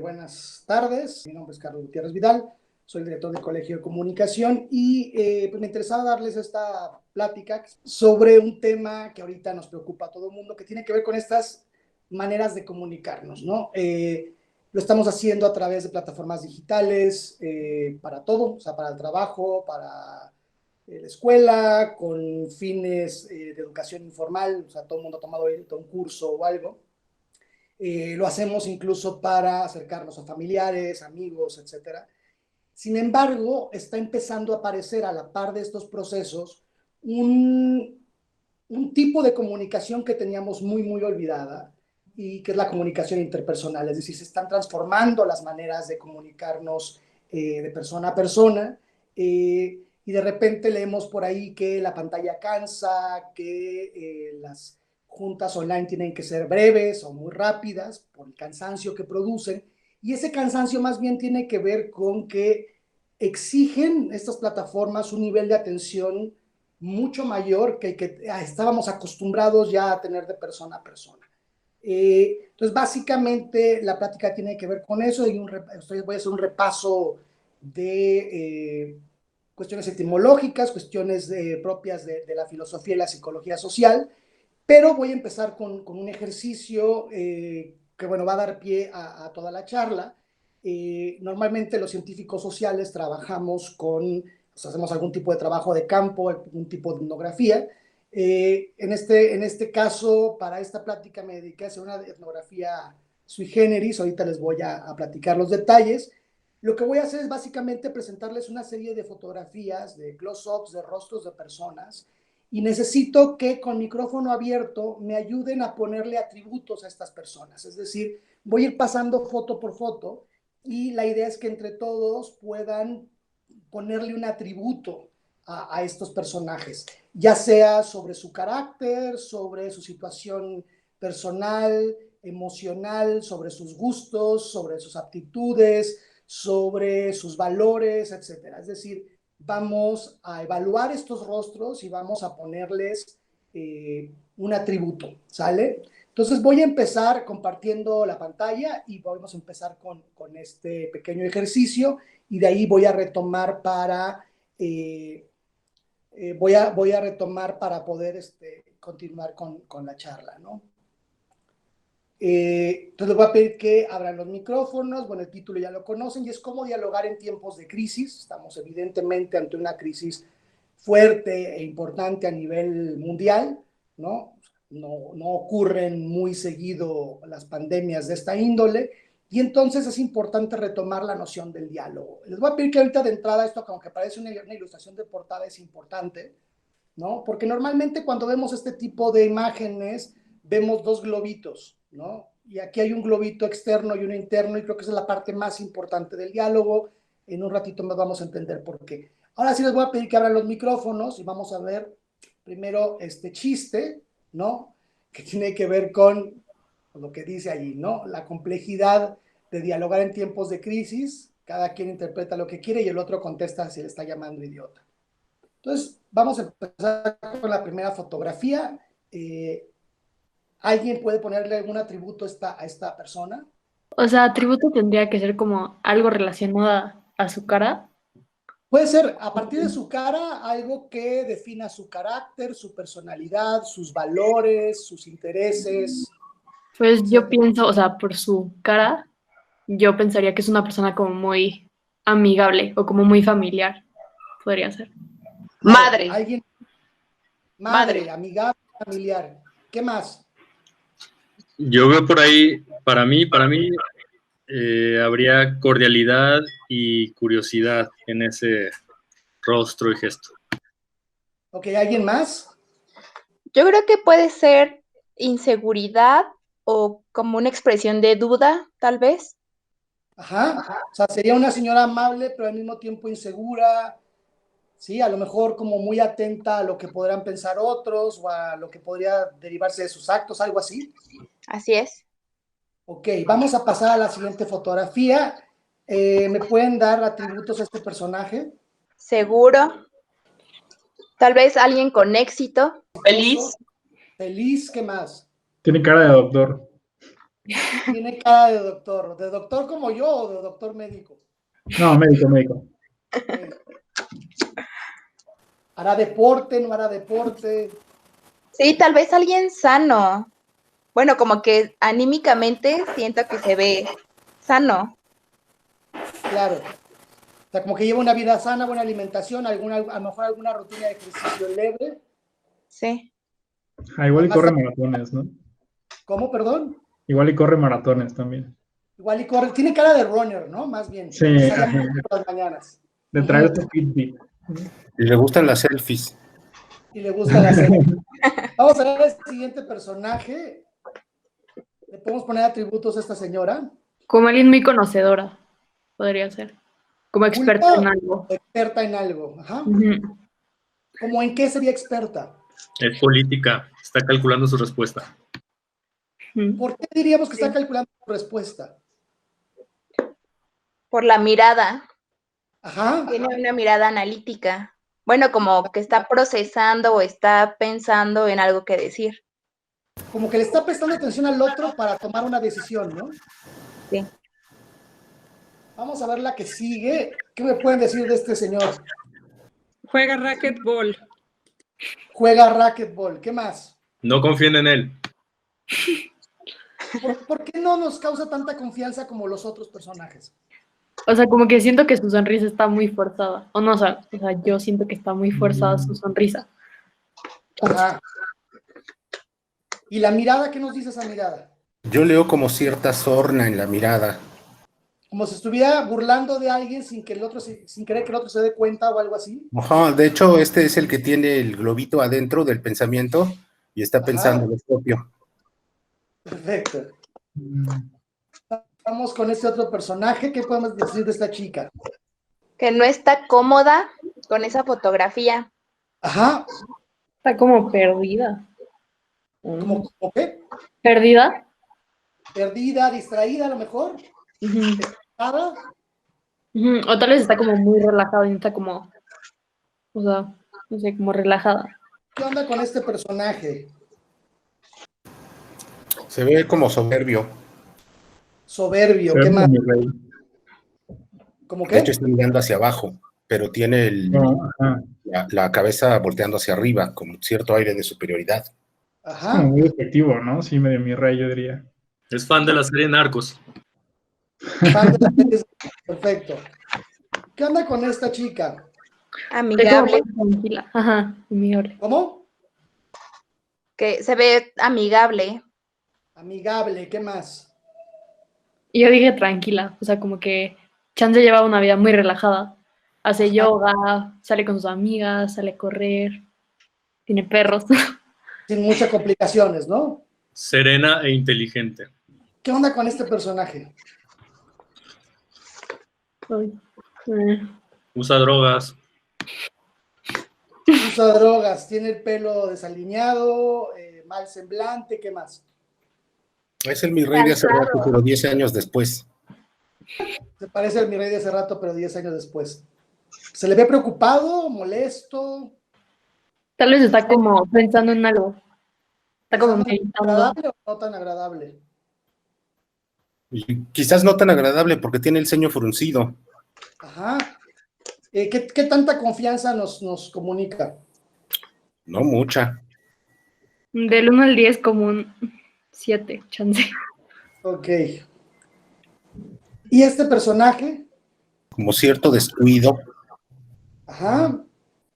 Buenas tardes, mi nombre es Carlos Gutiérrez Vidal, soy el director del Colegio de Comunicación y pues me interesaba darles esta plática sobre un tema que ahorita nos preocupa a todo el mundo, que tiene que ver con estas maneras de comunicarnos, ¿no? Lo estamos haciendo a través de plataformas digitales para todo, o sea, para el trabajo, para la escuela, con fines de educación informal, o sea, todo el mundo ha tomado ahorita un curso o algo. Lo hacemos incluso para acercarnos a familiares, amigos, etcétera. Sin embargo, está empezando a aparecer a la par de estos procesos un tipo de comunicación que teníamos muy olvidada y que es la comunicación interpersonal, es decir, se están transformando las maneras de comunicarnos de persona a persona y de repente leemos por ahí que la pantalla cansa, que las juntas online tienen que ser breves o muy rápidas por el cansancio que producen, y ese cansancio más bien tiene que ver con que exigen estas plataformas un nivel de atención mucho mayor que el que estábamos acostumbrados ya a tener de persona a persona. Entonces, básicamente, la plática tiene que ver con eso y voy a hacer un repaso de cuestiones etimológicas, cuestiones propias de la filosofía y la psicología social, pero voy a empezar con un ejercicio que, bueno, va a dar pie a toda la charla. Normalmente los científicos sociales trabajamos pues hacemos algún tipo de trabajo de campo, algún tipo de etnografía. En este caso, para esta plática me dediqué a hacer una etnografía sui generis, ahorita les voy a platicar los detalles. Lo que voy a hacer es básicamente presentarles una serie de fotografías, de close-ups, de rostros de personas, y necesito que con micrófono abierto me ayuden a ponerle atributos a estas personas. Es decir, voy a ir pasando foto por foto y la idea es que entre todos puedan ponerle un atributo a estos personajes, ya sea sobre su carácter, sobre su situación personal, emocional, sobre sus gustos, sobre sus aptitudes, sobre sus valores, etcétera. Es decir, vamos a evaluar estos rostros y vamos a ponerles un atributo, ¿sale? Entonces voy a empezar compartiendo la pantalla y vamos a empezar con este pequeño ejercicio y de ahí voy a retomar voy a retomar para poder continuar con la charla, ¿no? Entonces les voy a pedir que abran los micrófonos. Bueno, el título ya lo conocen y es cómo dialogar en tiempos de crisis. Estamos evidentemente ante una crisis fuerte e importante a nivel mundial, ¿no? No ocurren muy seguido las pandemias de esta índole y entonces es importante retomar la noción del diálogo. Les voy a pedir que ahorita de entrada esto, aunque parece una ilustración de portada, es importante, ¿no? Porque normalmente cuando vemos este tipo de imágenes, vemos dos globitos, ¿no? Y aquí hay un globito externo y uno interno, y creo que esa es la parte más importante del diálogo. En un ratito más vamos a entender por qué. Ahora sí les voy a pedir que abran los micrófonos y vamos a ver primero este chiste, ¿no? Que tiene que ver con lo que dice allí, ¿no? La complejidad de dialogar en tiempos de crisis. Cada quien interpreta lo que quiere y el otro contesta si le está llamando idiota. Entonces, vamos a empezar con la primera fotografía. ¿Alguien puede ponerle algún atributo a esta persona? O sea, atributo tendría que ser como algo relacionado a su cara. Puede ser a partir de su cara algo que defina su carácter, su personalidad, sus valores, sus intereses, Pues yo etc. pienso, o sea, por su cara, yo pensaría que es una persona como muy amigable o como muy familiar, podría ser. Claro, Madre, alguien, madre. madre, amigable, familiar. ¿Qué más? Yo veo por ahí, para mí, habría cordialidad y curiosidad en ese rostro y gesto. Ok, ¿alguien más? Yo creo que puede ser inseguridad o como una expresión de duda, tal vez. Ajá. O sea, sería una señora amable, pero al mismo tiempo insegura, ¿sí? A lo mejor como muy atenta a lo que podrán pensar otros o a lo que podría derivarse de sus actos, algo así. Así es. Ok, vamos a pasar a la siguiente fotografía. ¿Me pueden dar atributos a este personaje? Seguro. Tal vez alguien con éxito. Exitoso, feliz, ¿qué más? Tiene cara de doctor. Tiene cara de doctor como yo o de doctor médico. No, médico, médico. ¿Hará deporte, no hará deporte? Sí, tal vez alguien sano. Bueno, como que anímicamente siento que se ve sano. Claro. O sea, como que lleva una vida sana, buena alimentación, a lo mejor alguna rutina de ejercicio leve. Sí. Igual y Además, corre maratones, ¿no? ¿cómo, perdón? Igual y corre maratones también. Igual y corre. Tiene cara de runner, ¿no? Más bien. Sí, Que sale ajá. por las mañanas. De traer tu Fitbit. Y le gustan las selfies. Y le gusta la serie. Vamos a ver el siguiente personaje. ¿Le podemos poner atributos a esta señora? Como alguien muy conocedora, podría ser. Como experta en algo. Experta en algo. Ajá. Ujú. ¿Cómo en qué sería experta? Es política, está calculando su respuesta. Ujú. ¿Por qué diríamos que está calculando su respuesta? Por la mirada. Ajá. Tiene una mirada analítica. Bueno, como que está procesando o está pensando en algo que decir. Como que le está prestando atención al otro para tomar una decisión, ¿no? Sí. Vamos a ver la que sigue. ¿Qué me pueden decir de este señor? Juega racquetball. Juega racquetball. ¿Qué más? No confíen en él. ¿Por qué no nos causa tanta confianza como los otros personajes? O sea, como que siento que su sonrisa está muy forzada. O no, o sea, yo siento que está muy forzada su sonrisa. Ajá. ¿Y la mirada? ¿Qué nos dice esa mirada? Yo leo como cierta sorna en la mirada. Como si estuviera burlando de alguien sin que el otro, sin querer que el otro se dé cuenta o algo así. Ajá, de hecho, este es el que tiene el globito adentro del pensamiento y está pensando lo propio. Perfecto. Vamos con este otro personaje. ¿Qué podemos decir de esta chica? Que no está cómoda con esa fotografía. Ajá. Está como perdida. ¿Cómo qué? ¿Perdida? Perdida, distraída a lo mejor. Ujú. ¿Nada? Ujú. O tal vez está como muy relajada y está como, o sea, no sé, como relajada. ¿Qué onda con este personaje? Se ve como soberbio. Soberbio, ¿qué más? Mi rey. ¿Cómo De hecho, qué? está mirando hacia abajo, pero tiene No, ajá. la cabeza volteando hacia arriba, con cierto aire de superioridad. Es Ajá. como muy efectivo, ¿no? Sí, medio mi rey, yo diría. Es fan de la serie Narcos. Fan de la serie. Perfecto. ¿Qué onda con esta chica? Está como Amigable. muy tranquila. Ajá, amigable. ¿Cómo? Que se ve amigable. Amigable, ¿qué más? Y yo dije tranquila, o sea, como que Chance lleva una vida muy relajada. Hace yoga, sale con sus amigas, sale a correr, tiene perros. Sin muchas complicaciones, ¿no? Serena e inteligente. ¿Qué onda con este personaje? Ay, Usa drogas. Usa drogas, tiene el pelo desalineado, mal semblante, ¿qué más? Es el mi rey de hace rato, pero 10 años después. Se parece al mi rey de hace rato, pero 10 años después. ¿Se le ve preocupado, molesto? Tal vez está como pensando en algo. Está como meditando. ¿Agradable o no tan agradable? Y quizás no tan agradable porque tiene el ceño fruncido. Ajá. ¿Qué tanta confianza nos comunica? No mucha. Del 1 al 10 como un 7, Chance. Ok. ¿Y este personaje? Como cierto descuido. Ajá.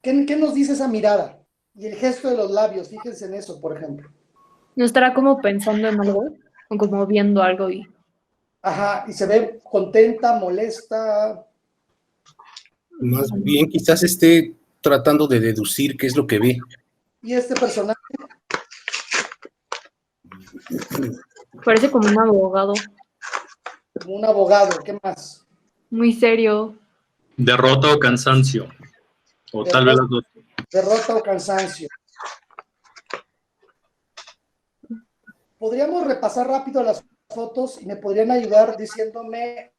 ¿Qué nos dice esa mirada? Y el gesto de los labios, fíjense en eso, por ejemplo. ¿No estará como pensando en algo? O como viendo algo y... Ajá, y se ve contenta, molesta. Más bien quizás esté tratando de deducir qué es lo que ve. ¿Y este personaje? Parece como un abogado. Como un abogado, ¿qué más? Muy serio. Derrota o cansancio. O tal vez las dos. Derrota o cansancio. Podríamos repasar rápido las fotos y me podrían ayudar diciéndome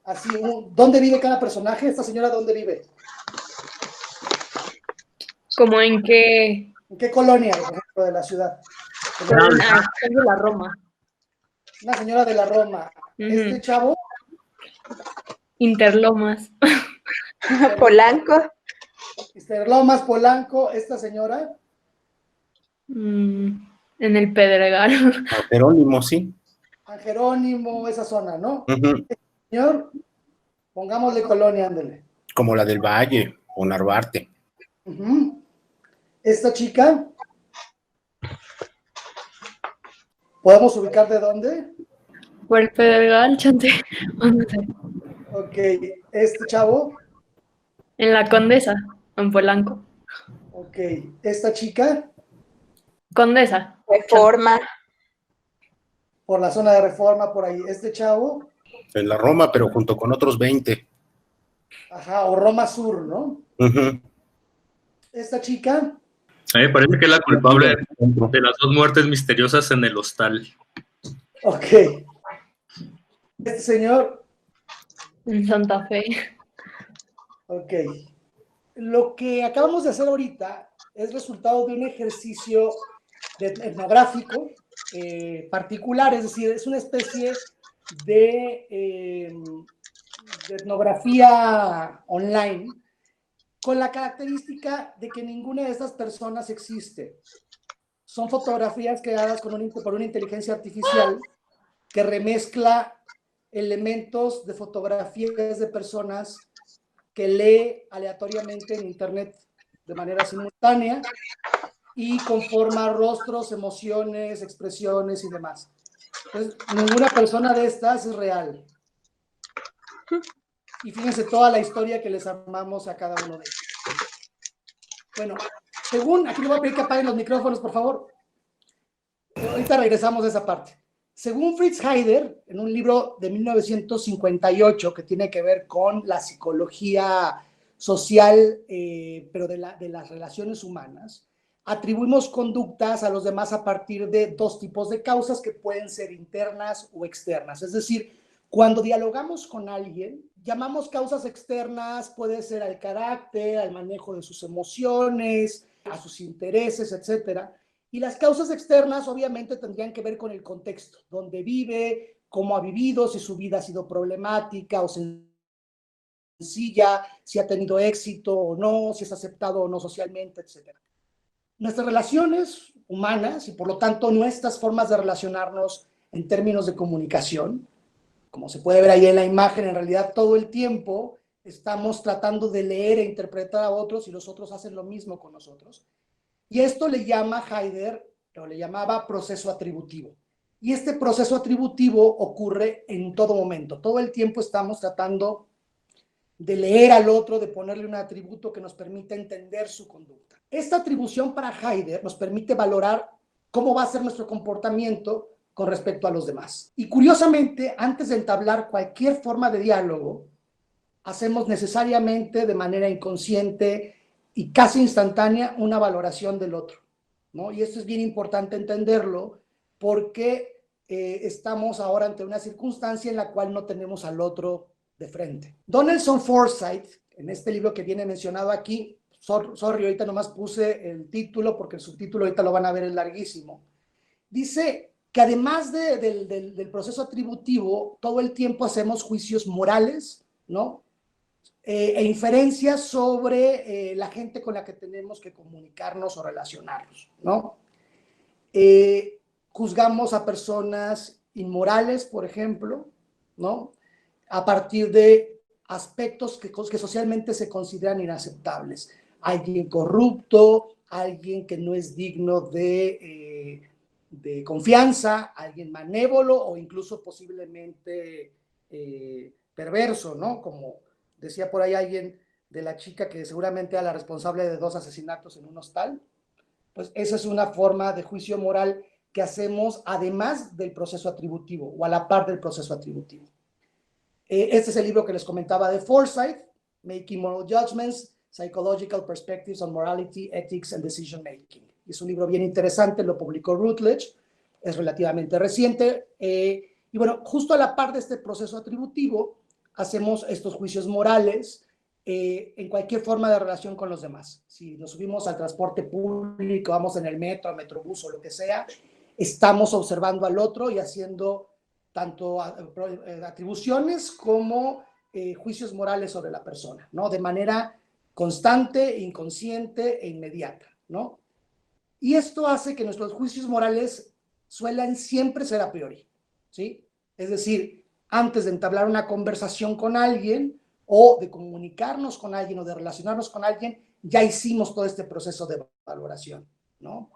así, ¿dónde vive cada personaje? ¿Esta señora dónde vive? Como en que... ¿En qué colonia, por ejemplo, de la ciudad? de la Roma. una señora de la Roma. Este chavo, Interlomas. Polanco. Lomas, Polanco, esta señora. En el Pedregal. A Jerónimo, sí. San Jerónimo, esa zona, ¿no? Ujú. Señor, pongámosle colonia, ándele. Como la del Valle o Narvarte. Ujú. Esta chica, ¿podemos ubicar de dónde? Por el Pedregal, chante. No sé. Ok, este chavo, En la Condesa, en Polanco. ok, esta chica, Condesa. Reforma. por la zona de Reforma, por ahí, este chavo, En la Roma, pero junto con otros 20. ajá, o Roma Sur, ¿no? Ujú. Esta chica, A mí me parece que es la culpable de las 2 muertes misteriosas en el hostal. ok, este señor, En Santa Fe. ok. Lo que acabamos de hacer ahorita es resultado de un ejercicio etnográfico particular, es decir, es una especie de etnografía online con la característica de que ninguna de estas personas existe. Son fotografías creadas por una inteligencia artificial que remezcla elementos de fotografías de personas que lee aleatoriamente en internet de manera simultánea y conforma rostros, emociones, expresiones y demás. Entonces, ninguna persona de estas es real. Y fíjense toda la historia que les armamos a cada uno de ellos. Bueno, según, aquí le voy a pedir que apaguen los micrófonos, por favor. Ahorita regresamos a esa parte. Según Fritz Heider, en un libro de 1958 que tiene que ver con la psicología social, pero de las relaciones humanas, atribuimos conductas a los demás a partir de 2 tipos de causas que pueden ser internas o externas. Es decir, cuando dialogamos con alguien, llamamos causas externas, puede ser al carácter, al manejo de sus emociones, a sus intereses, etcétera. Y las causas externas obviamente tendrían que ver con el contexto, dónde vive, cómo ha vivido, si su vida ha sido problemática o sencilla, si ha tenido éxito o no, si es aceptado o no socialmente, etc. Nuestras relaciones humanas y por lo tanto nuestras formas de relacionarnos en términos de comunicación, como se puede ver ahí en la imagen, en realidad todo el tiempo estamos tratando de leer e interpretar a otros y los otros hacen lo mismo con nosotros. Y esto le llama Heider, o le llamaba proceso atributivo. Y este proceso atributivo ocurre en todo momento. Todo el tiempo estamos tratando de leer al otro, de ponerle un atributo que nos permita entender su conducta. Esta atribución para Heider nos permite valorar cómo va a ser nuestro comportamiento con respecto a los demás. Y curiosamente, antes de entablar cualquier forma de diálogo, hacemos necesariamente de manera inconsciente y casi instantánea una valoración del otro, ¿no? Y esto es bien importante entenderlo porque estamos ahora ante una circunstancia en la cual no tenemos al otro de frente. Donaldson Forsyth, en este libro que viene mencionado aquí, sorry, ahorita nomás puse el título porque el subtítulo ahorita lo van a ver, es larguísimo, dice que además del proceso atributivo, todo el tiempo hacemos juicios morales, ¿no? E inferencias sobre la gente con la que tenemos que comunicarnos o relacionarnos, ¿no? Juzgamos a personas inmorales, por ejemplo, ¿no? A partir de aspectos que socialmente se consideran inaceptables. Alguien corrupto, alguien que no es digno de confianza, alguien malévolo o incluso posiblemente perverso, ¿no? Como decía por ahí alguien de la chica que seguramente era la responsable de 2 asesinatos en un hostal. Pues esa es una forma de juicio moral que hacemos además del proceso atributivo o a la par del proceso atributivo. Este es el libro que les comentaba de Forsyth, Making Moral Judgments, Psychological Perspectives on Morality, Ethics and Decision Making. Es un libro bien interesante, lo publicó Routledge, es relativamente reciente. Y bueno, justo a la par de este proceso atributivo, hacemos estos juicios morales en cualquier forma de relación con los demás. Si nos subimos al transporte público, vamos en el metro, metrobús o lo que sea, estamos observando al otro y haciendo tanto atribuciones como juicios morales sobre la persona, ¿no? De manera constante, inconsciente e inmediata, ¿no? Y esto hace que nuestros juicios morales suelen siempre ser a priori, ¿sí? Es decir, antes de entablar una conversación con alguien o de comunicarnos con alguien o de relacionarnos con alguien, ya hicimos todo este proceso de valoración, ¿no?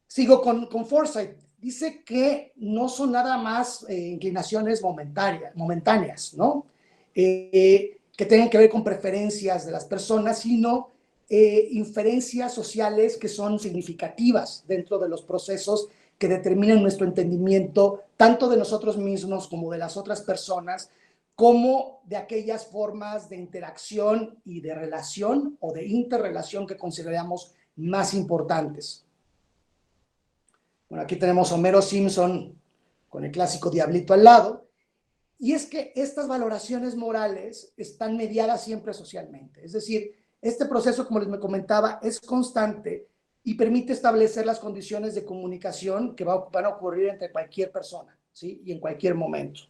Sigo con Forsyth. Dice que no son nada más inclinaciones momentáneas, ¿no? Que tengan que ver con preferencias de las personas, sino inferencias sociales que son significativas dentro de los procesos que determinan nuestro entendimiento, tanto de nosotros mismos como de las otras personas, como de aquellas formas de interacción y de relación o de interrelación que consideramos más importantes. Bueno, aquí tenemos a Homero Simpson con el clásico diablito al lado. Y es que estas valoraciones morales están mediadas siempre socialmente. Es decir, este proceso, como les me comentaba, es constante y permite establecer las condiciones de comunicación que van a ocurrir entre cualquier persona, ¿sí? Y en cualquier momento.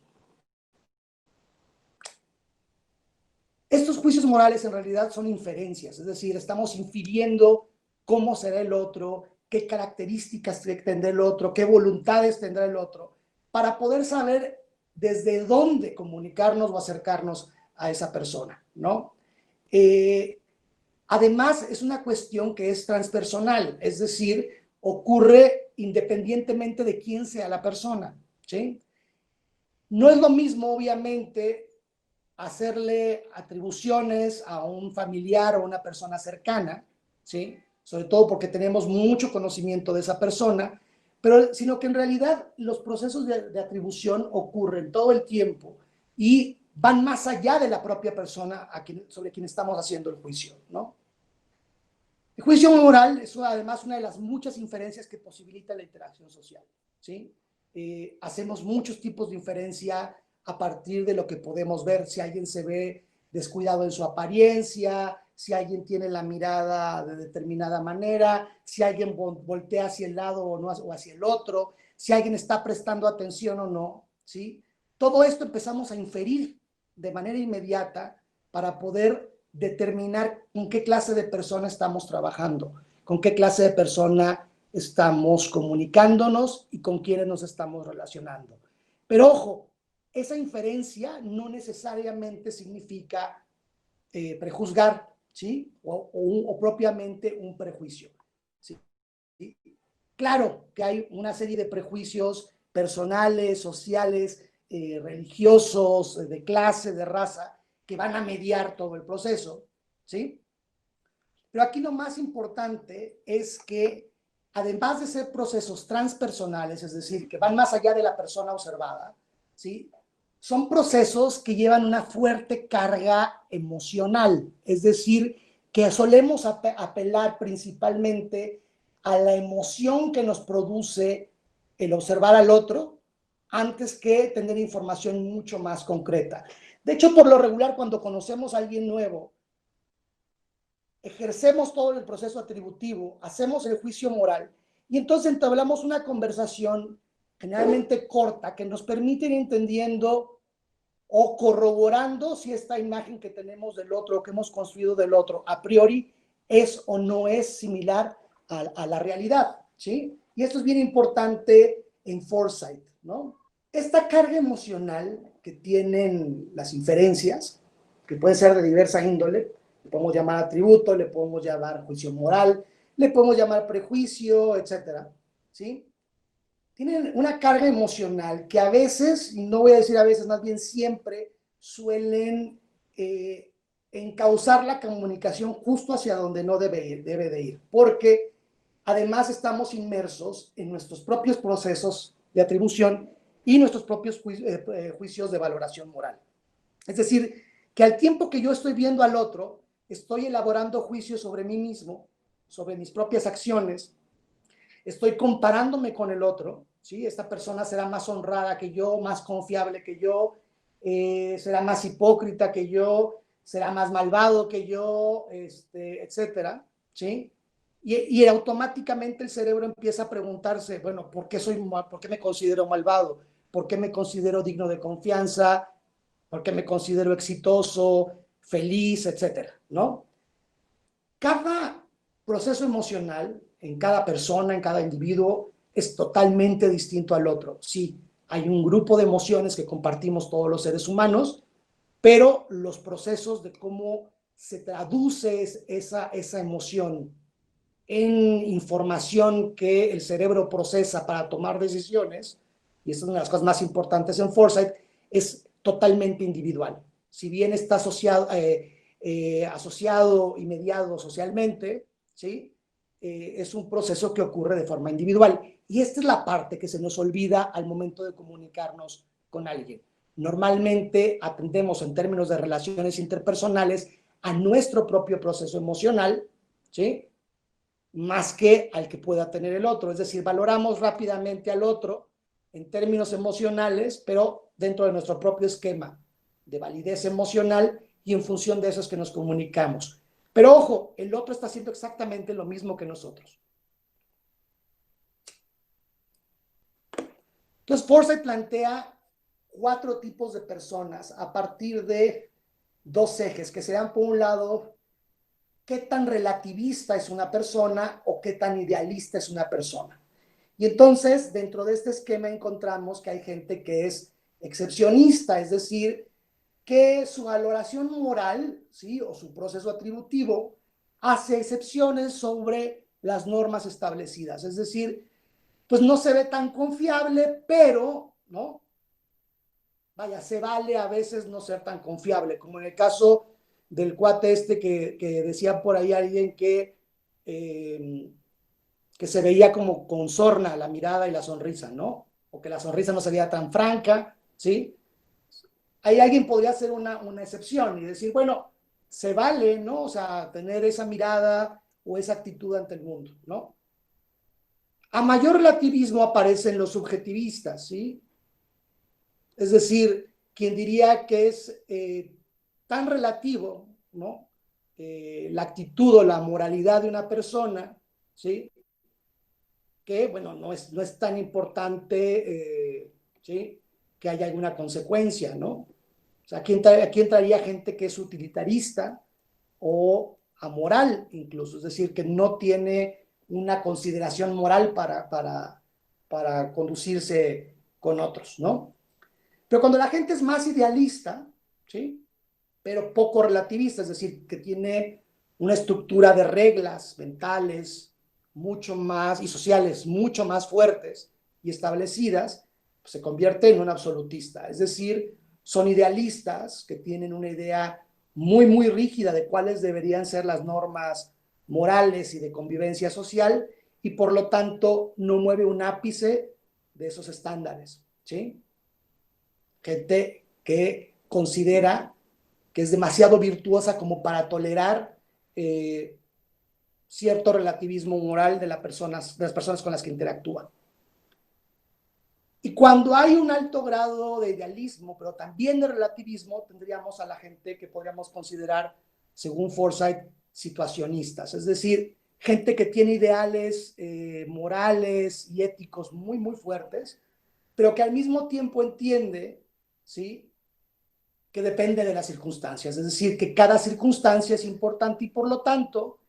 Estos juicios morales en realidad son inferencias, es decir, estamos infiriendo cómo será el otro, qué características tendrá el otro, qué voluntades tendrá el otro, para poder saber desde dónde comunicarnos o acercarnos a esa persona, ¿no? Además, es una cuestión que es transpersonal, es decir, ocurre independientemente de quién sea la persona, ¿sí? No es lo mismo, obviamente, hacerle atribuciones a un familiar o una persona cercana, ¿sí? Sobre todo porque tenemos mucho conocimiento de esa persona, pero sino que en realidad los procesos de atribución ocurren todo el tiempo y van más allá de la propia persona sobre quien estamos haciendo el juicio, ¿no? El juicio moral es además una de las muchas inferencias que posibilita la interacción social, ¿sí? Hacemos muchos tipos de inferencia a partir de lo que podemos ver, si alguien se ve descuidado en su apariencia, si alguien tiene la mirada de determinada manera, si alguien voltea hacia el lado o, no, o hacia el otro, si alguien está prestando atención o no, ¿sí? Todo esto empezamos a inferir de manera inmediata para poder determinar con qué clase de persona estamos trabajando, con qué clase de persona estamos comunicándonos y con quiénes nos estamos relacionando. Pero ojo, esa inferencia no necesariamente significa prejuzgar, ¿sí? O propiamente un prejuicio, ¿sí? Claro que hay una serie de prejuicios personales, sociales, religiosos, de clase, de raza, que van a mediar todo el proceso, ¿sí? Pero aquí lo más importante es que, además de ser procesos transpersonales, es decir, que van más allá de la persona observada, ¿sí? Son procesos que llevan una fuerte carga emocional, es decir, que solemos apelar principalmente a la emoción que nos produce el observar al otro antes que tener información mucho más concreta. De hecho, por lo regular, cuando conocemos a alguien nuevo, ejercemos todo el proceso atributivo, hacemos el juicio moral y entonces entablamos una conversación generalmente corta que nos permite ir entendiendo o corroborando si esta imagen que tenemos del otro, que hemos construido del otro, a priori es o no es similar a la realidad, ¿sí? Y esto es bien importante en Forsyth, ¿no? Esta carga emocional que tienen las inferencias, que puede ser de diversa índole, le podemos llamar atributo, le podemos llamar juicio moral, le podemos llamar prejuicio, etcétera, ¿sí? Tienen una carga emocional que a veces, y no voy a decir a veces, más bien siempre, suelen encauzar la comunicación justo hacia donde no debe de ir, porque además estamos inmersos en nuestros propios procesos de atribución y nuestros propios juicios de valoración moral. Es decir, que al tiempo que yo estoy viendo al otro, estoy elaborando juicios sobre mí mismo, sobre mis propias acciones, estoy comparándome con el otro, ¿sí? Esta persona será más honrada que yo, más confiable que yo, será más hipócrita que yo, será más malvado que yo, etcétera, ¿sí? Y automáticamente el cerebro empieza a preguntarse, bueno, ¿por qué me considero malvado? ¿Por qué me considero digno de confianza? ¿Por qué me considero exitoso, feliz, etcétera, ¿no? Cada proceso emocional en cada persona, en cada individuo, es totalmente distinto al otro. Sí, hay un grupo de emociones que compartimos todos los seres humanos, pero los procesos de cómo se traduce esa emoción en información que el cerebro procesa para tomar decisiones, y esta es una de las cosas más importantes en Foresight, es totalmente individual. Si bien está asociado y mediado socialmente, ¿sí? Es un proceso que ocurre de forma individual. Y esta es la parte que se nos olvida al momento de comunicarnos con alguien. Normalmente atendemos en términos de relaciones interpersonales a nuestro propio proceso emocional, ¿sí? Más que al que pueda tener el otro. Es decir, valoramos rápidamente al otro en términos emocionales, pero dentro de nuestro propio esquema de validez emocional y en función de eso es que nos comunicamos. Pero ojo, el otro está haciendo exactamente lo mismo que nosotros. Entonces, Foresight plantea 4 tipos de personas a partir de 2 ejes, que serían, por un lado, qué tan relativista es una persona o qué tan idealista es una persona. Y entonces, dentro de este esquema encontramos que hay gente que es excepcionista, es decir, que su valoración moral, ¿sí? O su proceso atributivo hace excepciones sobre las normas establecidas. Es decir, pues no se ve tan confiable, pero, ¿no? Vaya, se vale a veces no ser tan confiable, como en el caso del cuate este que decía por ahí alguien que se veía como con sorna la mirada y la sonrisa, ¿no? O que la sonrisa no se veía tan franca, ¿sí? Ahí alguien podría hacer una excepción y decir, bueno, se vale, ¿no? O sea, tener esa mirada o esa actitud ante el mundo, ¿no? A mayor relativismo aparecen los subjetivistas, ¿sí? Es decir, quien diría que es tan relativo, ¿no? La actitud o la moralidad de una persona, ¿sí? Que, bueno, no es tan importante, ¿sí? Que haya alguna consecuencia, ¿no? O sea, aquí entraría gente que es utilitarista o amoral incluso, es decir, que no tiene una consideración moral para conducirse con otros, ¿no? Pero cuando la gente es más idealista, ¿sí? Pero poco relativista, es decir, que tiene una estructura de reglas mentales mucho más y sociales mucho más fuertes y establecidas, pues se convierte en un absolutista. Es decir, son idealistas que tienen una idea muy, muy rígida de cuáles deberían ser las normas morales y de convivencia social y por lo tanto no mueve un ápice de esos estándares, ¿sí? Gente que considera que es demasiado virtuosa como para tolerar cierto relativismo moral de las personas con las que interactúan. Y cuando hay un alto grado de idealismo, pero también de relativismo, tendríamos a la gente que podríamos considerar, según Foresight, situacionistas. Es decir, gente que tiene ideales morales y éticos muy, muy fuertes, pero que al mismo tiempo entiende, ¿sí?, que depende de las circunstancias. Es decir, que cada circunstancia es importante y por lo tanto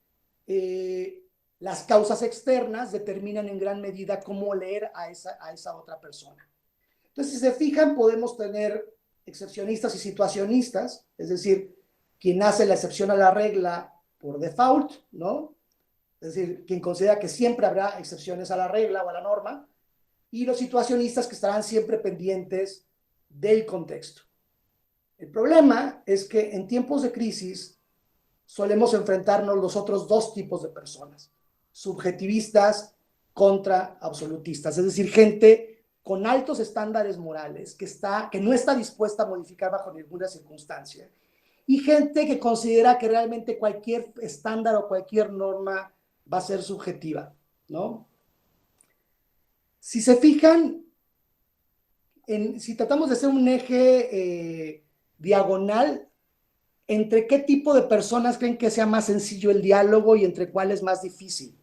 las causas externas determinan en gran medida cómo leer a esa otra persona. Entonces, si se fijan, podemos tener excepcionistas y situacionistas, es decir, quien hace la excepción a la regla por default, ¿no? Es decir, quien considera que siempre habrá excepciones a la regla o a la norma, y los situacionistas que estarán siempre pendientes del contexto. El problema es que en tiempos de crisis solemos enfrentarnos los otros 2 tipos de personas, subjetivistas contra absolutistas, es decir, gente con altos estándares morales que no está dispuesta a modificar bajo ninguna circunstancia y gente que considera que realmente cualquier estándar o cualquier norma va a ser subjetiva, ¿no? Si se fijan, si tratamos de hacer un eje diagonal, ¿entre qué tipo de personas creen que sea más sencillo el diálogo y entre cuál es más difícil?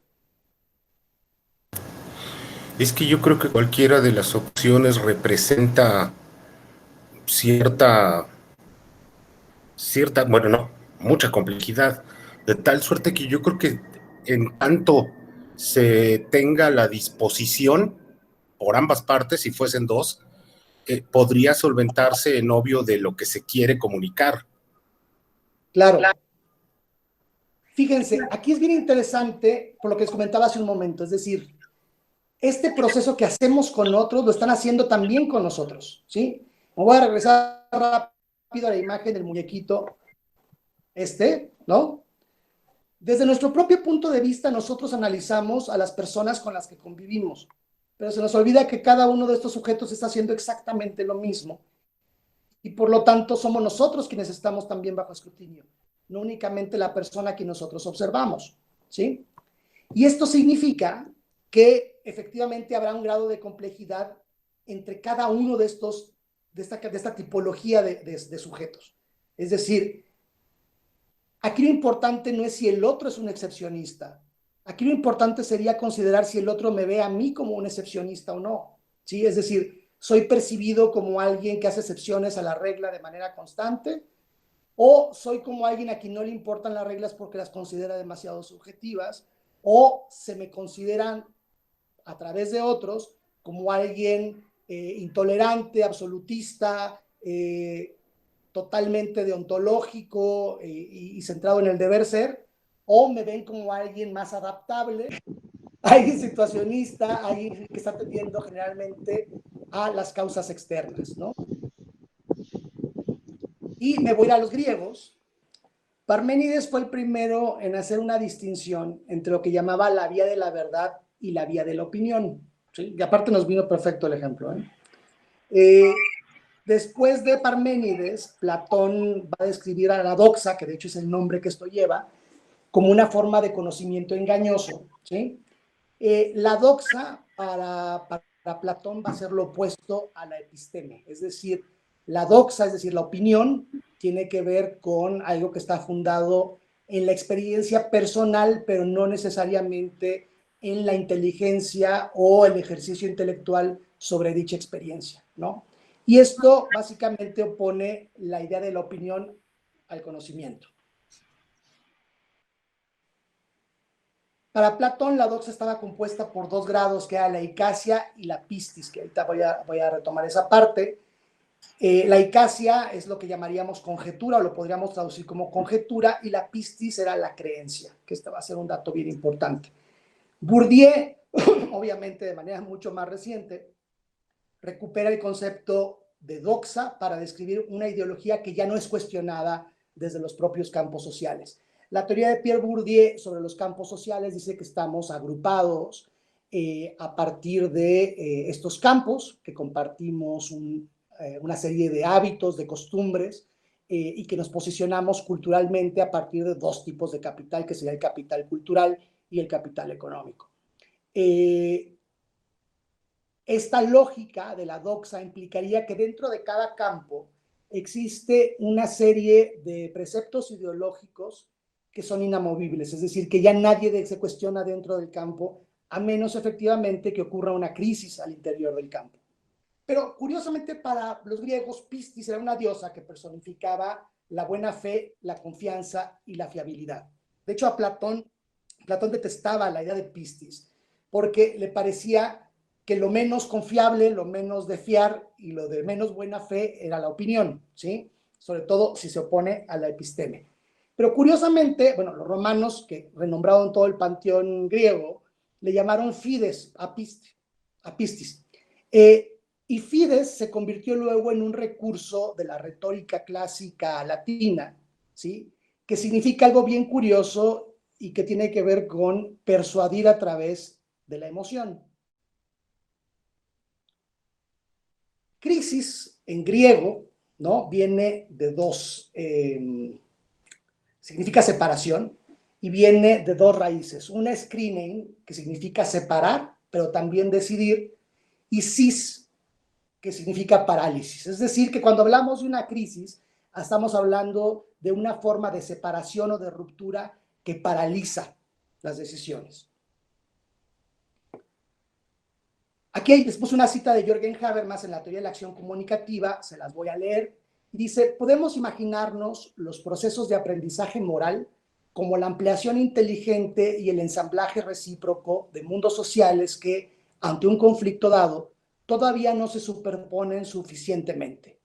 Es que yo creo que cualquiera de las opciones representa cierta, bueno, no, mucha complejidad, de tal suerte que yo creo que en tanto se tenga la disposición por ambas partes, si fuesen dos, podría solventarse en obvio de lo que se quiere comunicar. Claro. Fíjense, aquí es bien interesante por lo que les comentaba hace un momento, es decir, este proceso que hacemos con otros lo están haciendo también con nosotros, ¿sí? Me voy a regresar rápido a la imagen del muñequito ¿no? Desde nuestro propio punto de vista, nosotros analizamos a las personas con las que convivimos, pero se nos olvida que cada uno de estos sujetos está haciendo exactamente lo mismo y por lo tanto somos nosotros quienes estamos también bajo escrutinio, no únicamente la persona que nosotros observamos, ¿sí? Y esto significa que efectivamente habrá un grado de complejidad entre cada uno de estos, de esta tipología de sujetos. Es decir, aquí lo importante no es si el otro es un excepcionista. Aquí lo importante sería considerar si el otro me ve a mí como un excepcionista o no, ¿sí? Es decir, ¿soy percibido como alguien que hace excepciones a la regla de manera constante? ¿O soy como alguien a quien no le importan las reglas porque las considera demasiado subjetivas? ¿O se me consideran a través de otros como alguien intolerante, absolutista, totalmente deontológico y centrado en el deber ser? ¿O me ven como alguien más adaptable, alguien situacionista, alguien que está atendiendo generalmente a las causas externas, ¿no? Y me voy a los griegos. Parménides fue el primero en hacer una distinción entre lo que llamaba la vía de la verdad y la vía de la opinión, ¿sí? Y aparte nos vino perfecto el ejemplo, después de Parménides, Platón va a describir a la doxa, que de hecho es el nombre que esto lleva, como una forma de conocimiento engañoso, ¿sí? La doxa para Platón va a ser lo opuesto a la episteme, es decir, la doxa, es decir, la opinión, tiene que ver con algo que está fundado en la experiencia personal, pero no necesariamente en la inteligencia o el ejercicio intelectual sobre dicha experiencia, ¿no? Y esto básicamente opone la idea de la opinión al conocimiento. Para Platón, la doxa estaba compuesta por dos grados, que era la icacia y la pistis, que ahorita voy a retomar esa parte. La icacia es lo que llamaríamos conjetura, o lo podríamos traducir como conjetura, y la pistis era la creencia, que este va a ser un dato bien importante. Bourdieu, obviamente de manera mucho más reciente, recupera el concepto de doxa para describir una ideología que ya no es cuestionada desde los propios campos sociales. La teoría de Pierre Bourdieu sobre los campos sociales dice que estamos agrupados a partir de estos campos, que compartimos una serie de hábitos, de costumbres, y que nos posicionamos culturalmente a partir de dos tipos de capital, que sería el capital cultural y el capital económico. Esta lógica de la doxa implicaría que dentro de cada campo existe una serie de preceptos ideológicos que son inamovibles, es decir, que ya nadie se cuestiona dentro del campo, a menos efectivamente que ocurra una crisis al interior del campo. Pero curiosamente para los griegos, Pistis era una diosa que personificaba la buena fe, la confianza y la fiabilidad. De hecho, a Platón detestaba la idea de Pistis, porque le parecía que lo menos confiable, lo menos de fiar y lo de menos buena fe era la opinión, ¿sí? Sobre todo si se opone a la episteme. Pero curiosamente, bueno, los romanos, que renombraron todo el panteón griego, le llamaron fides a Pistis. Y fides se convirtió luego en un recurso de la retórica clásica latina, ¿sí? Que significa algo bien curioso y que tiene que ver con persuadir a través de la emoción. Crisis en griego, ¿no? Viene de dos, significa separación, y viene de dos raíces. Una es krinein, que significa separar, pero también decidir, y sis, que significa parálisis. Es decir, que cuando hablamos de una crisis, estamos hablando de una forma de separación o de ruptura que paraliza las decisiones. Aquí les puse una cita de Jürgen Habermas en la teoría de la acción comunicativa, se las voy a leer. Dice, podemos imaginarnos los procesos de aprendizaje moral como la ampliación inteligente y el ensamblaje recíproco de mundos sociales que, ante un conflicto dado, todavía no se superponen suficientemente.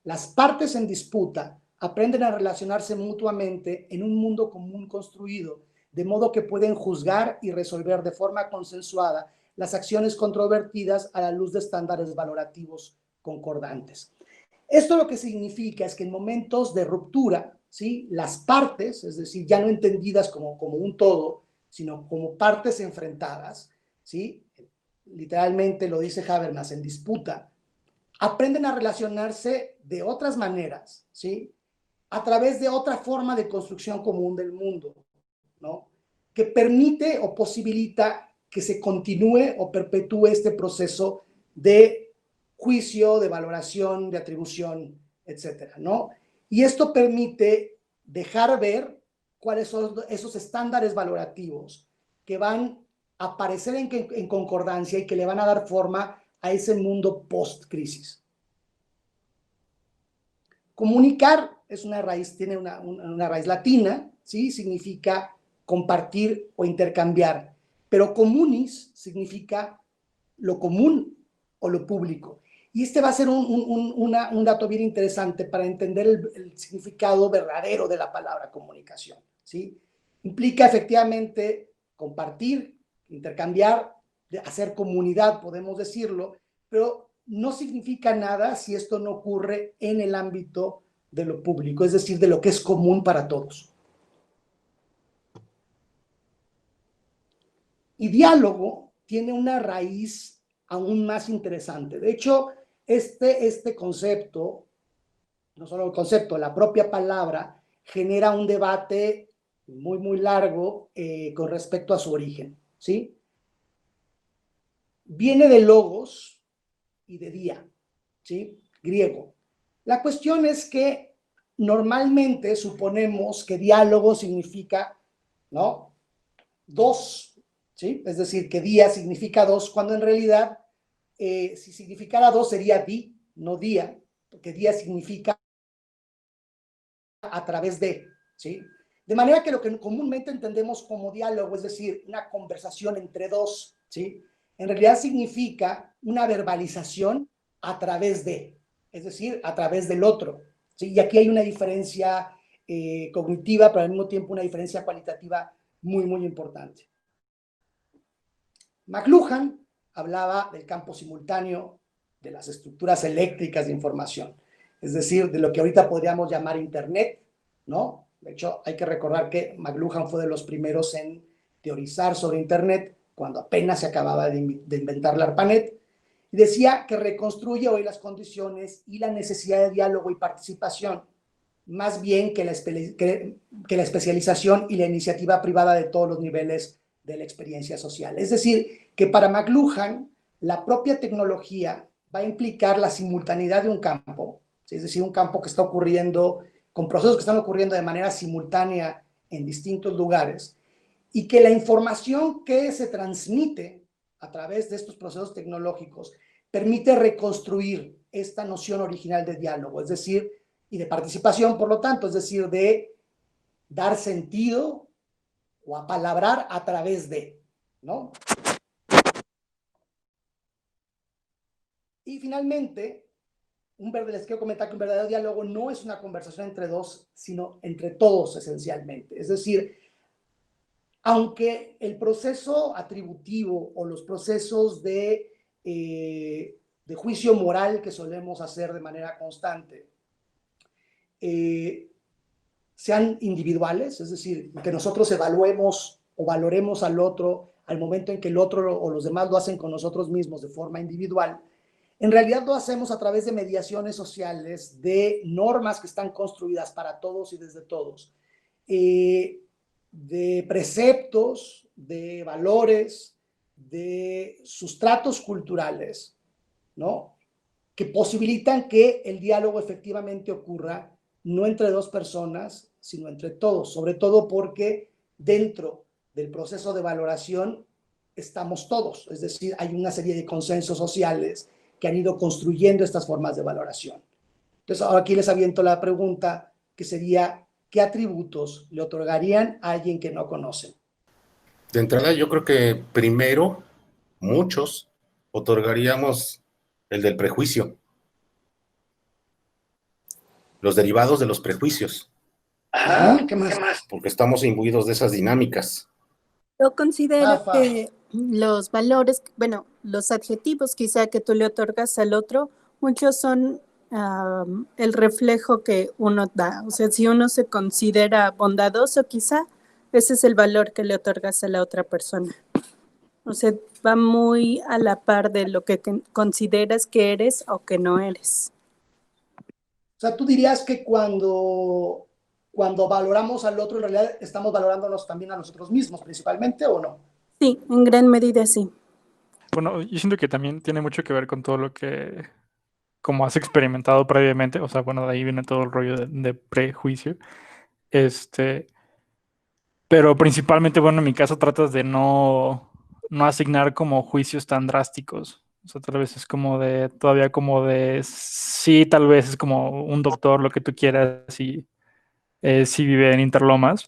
Las partes en disputa aprenden a relacionarse mutuamente en un mundo común construido, de modo que pueden juzgar y resolver de forma consensuada las acciones controvertidas a la luz de estándares valorativos concordantes. Esto lo que significa es que en momentos de ruptura, ¿sí?, las partes, es decir, ya no entendidas como un todo, sino como partes enfrentadas, ¿sí?, literalmente lo dice Habermas, en disputa, aprenden a relacionarse de otras maneras, ¿sí?, a través de otra forma de construcción común del mundo, ¿no?, que permite o posibilita que se continúe o perpetúe este proceso de juicio, de valoración, de atribución, etcétera, ¿no? Y esto permite dejar ver cuáles son esos estándares valorativos que van a aparecer en concordancia y que le van a dar forma a ese mundo post-crisis. Comunicar es una raíz, tiene una raíz latina, ¿sí? Significa compartir o intercambiar, pero communis significa lo común o lo público. Y este va a ser un dato bien interesante para entender el significado verdadero de la palabra comunicación, ¿sí? Implica efectivamente compartir, intercambiar, hacer comunidad, podemos decirlo, pero no significa nada si esto no ocurre en el ámbito de lo público, es decir, de lo que es común para todos. Y diálogo tiene una raíz aún más interesante. De hecho, este concepto, no solo el concepto, la propia palabra, genera un debate muy, muy largo con respecto a su origen, ¿sí? Viene de logos y de día, ¿sí? Griego. La cuestión es que normalmente suponemos que diálogo significa, ¿no?, dos, ¿sí? Es decir, que día significa dos, cuando en realidad, si significara dos sería di, no día, porque día significa a través de, ¿sí? De manera que lo que comúnmente entendemos como diálogo, es decir, una conversación entre dos, ¿sí?, en realidad significa una verbalización a través de, es decir, a través del otro, ¿sí? Y aquí hay una diferencia cognitiva, pero al mismo tiempo una diferencia cualitativa muy, muy importante. McLuhan hablaba del campo simultáneo de las estructuras eléctricas de información, es decir, de lo que ahorita podríamos llamar Internet, ¿no? De hecho, hay que recordar que McLuhan fue de los primeros en teorizar sobre Internet cuando apenas se acababa de inventar la ARPANET, y decía que reconstruye hoy las condiciones y la necesidad de diálogo y participación, más bien que la especialización y la iniciativa privada de todos los niveles de la experiencia social. Es decir, que para McLuhan, la propia tecnología va a implicar la simultaneidad de un campo, ¿sí?, es decir, un campo que está ocurriendo, con procesos que están ocurriendo de manera simultánea en distintos lugares, y que la información que se transmite a través de estos procesos tecnológicos permite reconstruir esta noción original de diálogo, es decir, y de participación, por lo tanto, es decir, de dar sentido o apalabrar a través de, ¿no? Y finalmente, les quiero comentar que un verdadero diálogo no es una conversación entre dos, sino entre todos esencialmente. Es decir, aunque el proceso atributivo o los procesos de juicio moral que solemos hacer de manera constante sean individuales, es decir, que nosotros evaluemos o valoremos al otro al momento en que el otro o los demás lo hacen con nosotros mismos de forma individual, en realidad lo hacemos a través de mediaciones sociales, de normas que están construidas para todos y desde todos, de preceptos, de valores, de sustratos culturales, ¿no?, que posibilitan que el diálogo efectivamente ocurra no entre dos personas, sino entre todos, sobre todo porque dentro del proceso de valoración estamos todos. Es decir, hay una serie de consensos sociales que han ido construyendo estas formas de valoración. Entonces, ahora aquí les aviento la pregunta, que sería, ¿qué atributos le otorgarían a alguien que no conocen? De entrada, yo creo que primero, muchos, otorgaríamos el del prejuicio, los derivados de los prejuicios, Ajá, ¿qué más? porque estamos imbuidos de esas dinámicas. Yo considero Rafa. que los valores, bueno, los adjetivos quizá que tú le otorgas al otro, muchos son el reflejo que uno da. O sea, si uno se considera bondadoso, quizá ese es el valor que le otorgas a la otra persona. O sea, va muy a la par de lo que consideras que eres o que no eres. O sea, tú dirías que cuando valoramos al otro, en realidad estamos valorándonos también a nosotros mismos, principalmente, ¿o no? Sí, en gran medida sí. Bueno, yo siento que también tiene mucho que ver con todo lo que, como has experimentado previamente, o sea, bueno, de ahí viene todo el rollo de prejuicio. Pero principalmente, bueno, en mi caso tratas de no asignar como juicios tan drásticos. O sea, tal vez es como de, todavía como de, sí, tal vez es como un doctor, lo que tú quieras, y sí vive en Interlomas,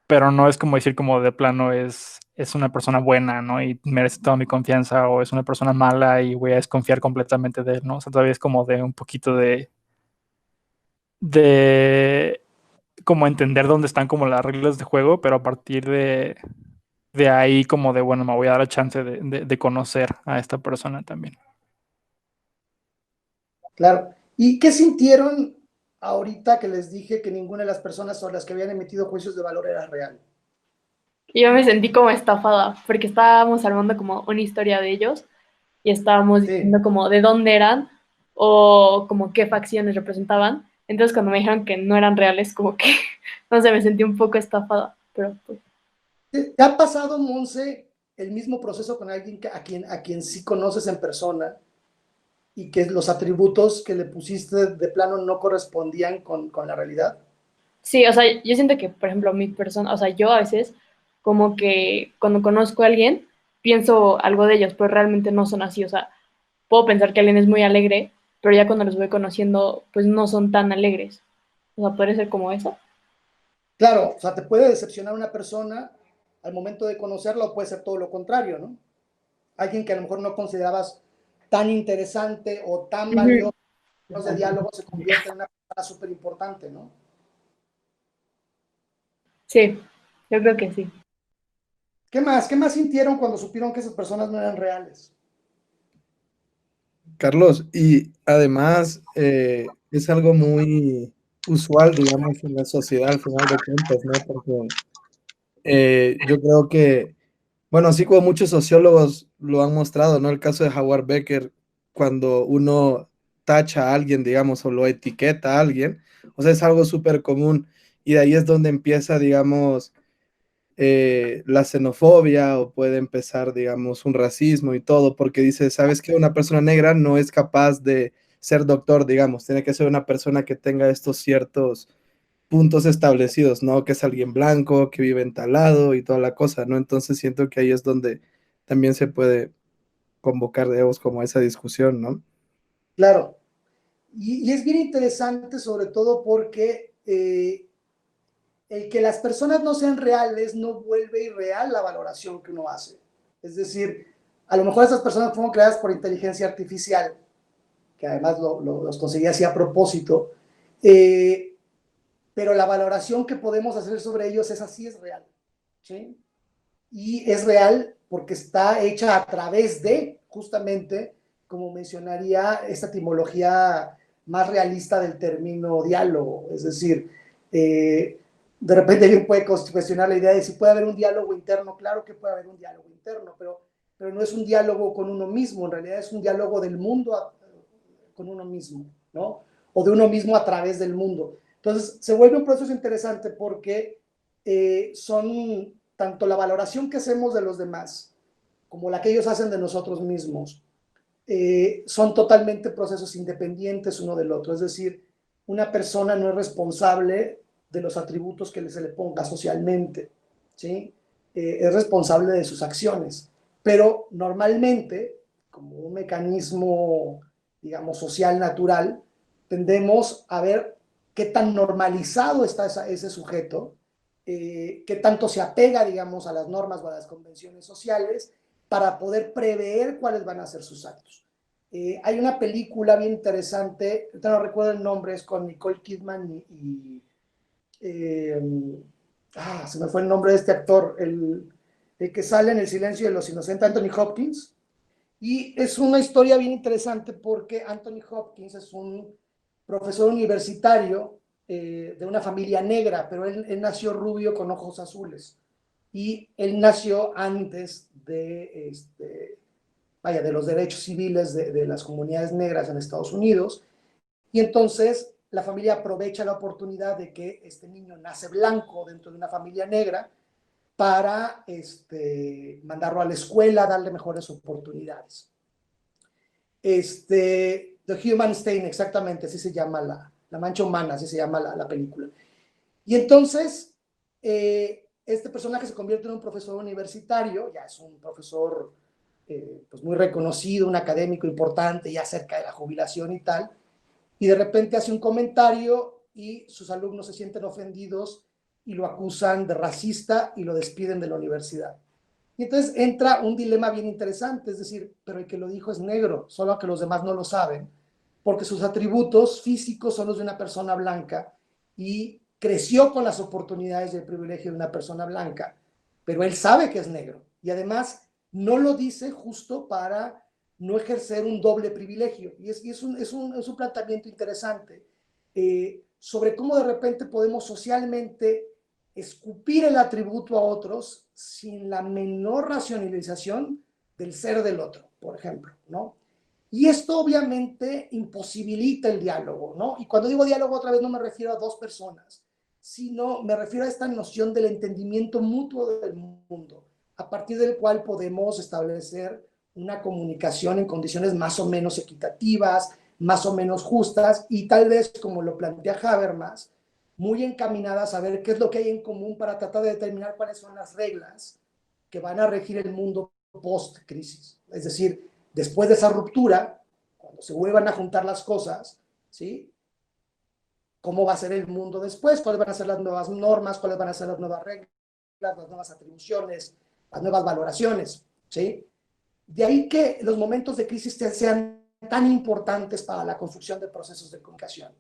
pero no es como decir como de plano es una persona buena, ¿no? Y merece toda mi confianza, o es una persona mala y voy a desconfiar completamente de él, ¿no? O sea, todavía es como de un poquito de como entender dónde están como las reglas de juego, pero a partir de ahí como de, bueno, me voy a dar la chance de conocer a esta persona también. Claro. ¿Y qué sintieron ahorita que les dije que ninguna de las personas sobre las que habían emitido juicios de valor era real? Y yo me sentí como estafada, porque estábamos armando como una historia de ellos y estábamos diciendo como de dónde eran o como qué facciones representaban. Entonces cuando me dijeron que no eran reales, como que, no sé, me sentí un poco estafada, pero pues. ¿Te ha pasado, Monse, el mismo proceso con alguien a quien sí conoces en persona y que los atributos que le pusiste de plano no correspondían con la realidad? Sí, o sea, yo siento que, por ejemplo, mi persona, o sea, yo a veces como que cuando conozco a alguien pienso algo de ellos, pero realmente no son así, o sea, puedo pensar que alguien es muy alegre, pero ya cuando los voy conociendo, pues no son tan alegres. O sea, puede ser como eso. Claro, o sea, te puede decepcionar una persona al momento de conocerla o puede ser todo lo contrario, ¿no? Alguien que a lo mejor no considerabas tan interesante o tan valioso de diálogo se convierte en una persona súper importante, ¿no? Sí, yo creo que sí. ¿Qué más? ¿Qué más sintieron cuando supieron que esas personas no eran reales? Carlos, y además es algo muy usual, digamos, en la sociedad al final de cuentas, ¿no? Porque yo creo que, bueno, así como muchos sociólogos lo han mostrado, ¿no? El caso de Howard Becker, cuando uno tacha a alguien, digamos, o lo etiqueta a alguien, o sea, es algo súper común y de ahí es donde empieza, digamos, la xenofobia o puede empezar, digamos, un racismo y todo, porque dice, ¿sabes qué? Una persona negra no es capaz de ser doctor, digamos, tiene que ser una persona que tenga estos ciertos puntos establecidos, ¿no? Que es alguien blanco, que vive en tal lado y toda la cosa, ¿no? Entonces siento que ahí es donde también se puede convocar, digamos, como esa discusión, ¿no? Claro. Y es bien interesante, sobre todo porque el que las personas no sean reales no vuelve irreal la valoración que uno hace. Es decir, a lo mejor esas personas fueron creadas por inteligencia artificial, que además los conseguí así a propósito, pero la valoración que podemos hacer sobre ellos es así, es real, ¿sí? Y es real porque está hecha a través de, justamente, como mencionaría esta etimología más realista del término diálogo, es decir, de repente alguien puede cuestionar la idea de si puede haber un diálogo interno. Claro que puede haber un diálogo interno, pero no es un diálogo con uno mismo, en realidad es un diálogo del mundo con uno mismo, ¿no? O de uno mismo a través del mundo. Entonces, se vuelve un proceso interesante porque son tanto la valoración que hacemos de los demás como la que ellos hacen de nosotros mismos, son totalmente procesos independientes uno del otro. Es decir, una persona no es responsable de los atributos que se le ponga socialmente, ¿sí? Es responsable de sus acciones. pero normalmente, como un mecanismo, digamos, social natural, tendemos a ver qué tan normalizado está ese sujeto, qué tanto se apega, digamos, a las normas o a las convenciones sociales para poder prever cuáles van a ser sus actos. Hay una película bien interesante, no recuerdo el nombre, es con Nicole Kidman se me fue el nombre de este actor, el que sale en El silencio de los inocentes, Anthony Hopkins, y es una historia bien interesante porque Anthony Hopkins es un profesor universitario de una familia negra, pero él nació rubio con ojos azules, y él nació antes de, de los derechos civiles de las comunidades negras en Estados Unidos, y entonces la familia aprovecha la oportunidad de que este niño nace blanco dentro de una familia negra para mandarlo a la escuela, darle mejores oportunidades. The Human Stain, exactamente, así se llama la mancha humana, así se llama la película. Y entonces, este personaje se convierte en un profesor universitario, ya es un profesor pues muy reconocido, un académico importante, ya cerca de la jubilación y tal, y de repente hace un comentario y sus alumnos se sienten ofendidos y lo acusan de racista y lo despiden de la universidad. Y entonces entra un dilema bien interesante, es decir, pero el que lo dijo es negro, solo que los demás no lo saben, porque sus atributos físicos son los de una persona blanca y creció con las oportunidades y el privilegio de una persona blanca, pero él sabe que es negro y además no lo dice justo para no ejercer un doble privilegio. Y es un planteamiento interesante sobre cómo de repente podemos socialmente escupir el atributo a otros sin la menor racionalización del ser del otro, por ejemplo, ¿no? Y esto obviamente imposibilita el diálogo, ¿no? Y cuando digo diálogo otra vez no me refiero a dos personas, sino me refiero a esta noción del entendimiento mutuo del mundo, a partir del cual podemos establecer una comunicación en condiciones más o menos equitativas, más o menos justas, y tal vez, como lo plantea Habermas, muy encaminadas a ver qué es lo que hay en común para tratar de determinar cuáles son las reglas que van a regir el mundo post-crisis. Es decir, después de esa ruptura, cuando se vuelvan a juntar las cosas, ¿sí? ¿Cómo va a ser el mundo después? ¿Cuáles van a ser las nuevas normas? ¿Cuáles van a ser las nuevas reglas? Las nuevas atribuciones, las nuevas valoraciones, ¿sí? De ahí que los momentos de crisis sean tan importantes para la construcción de procesos de comunicación,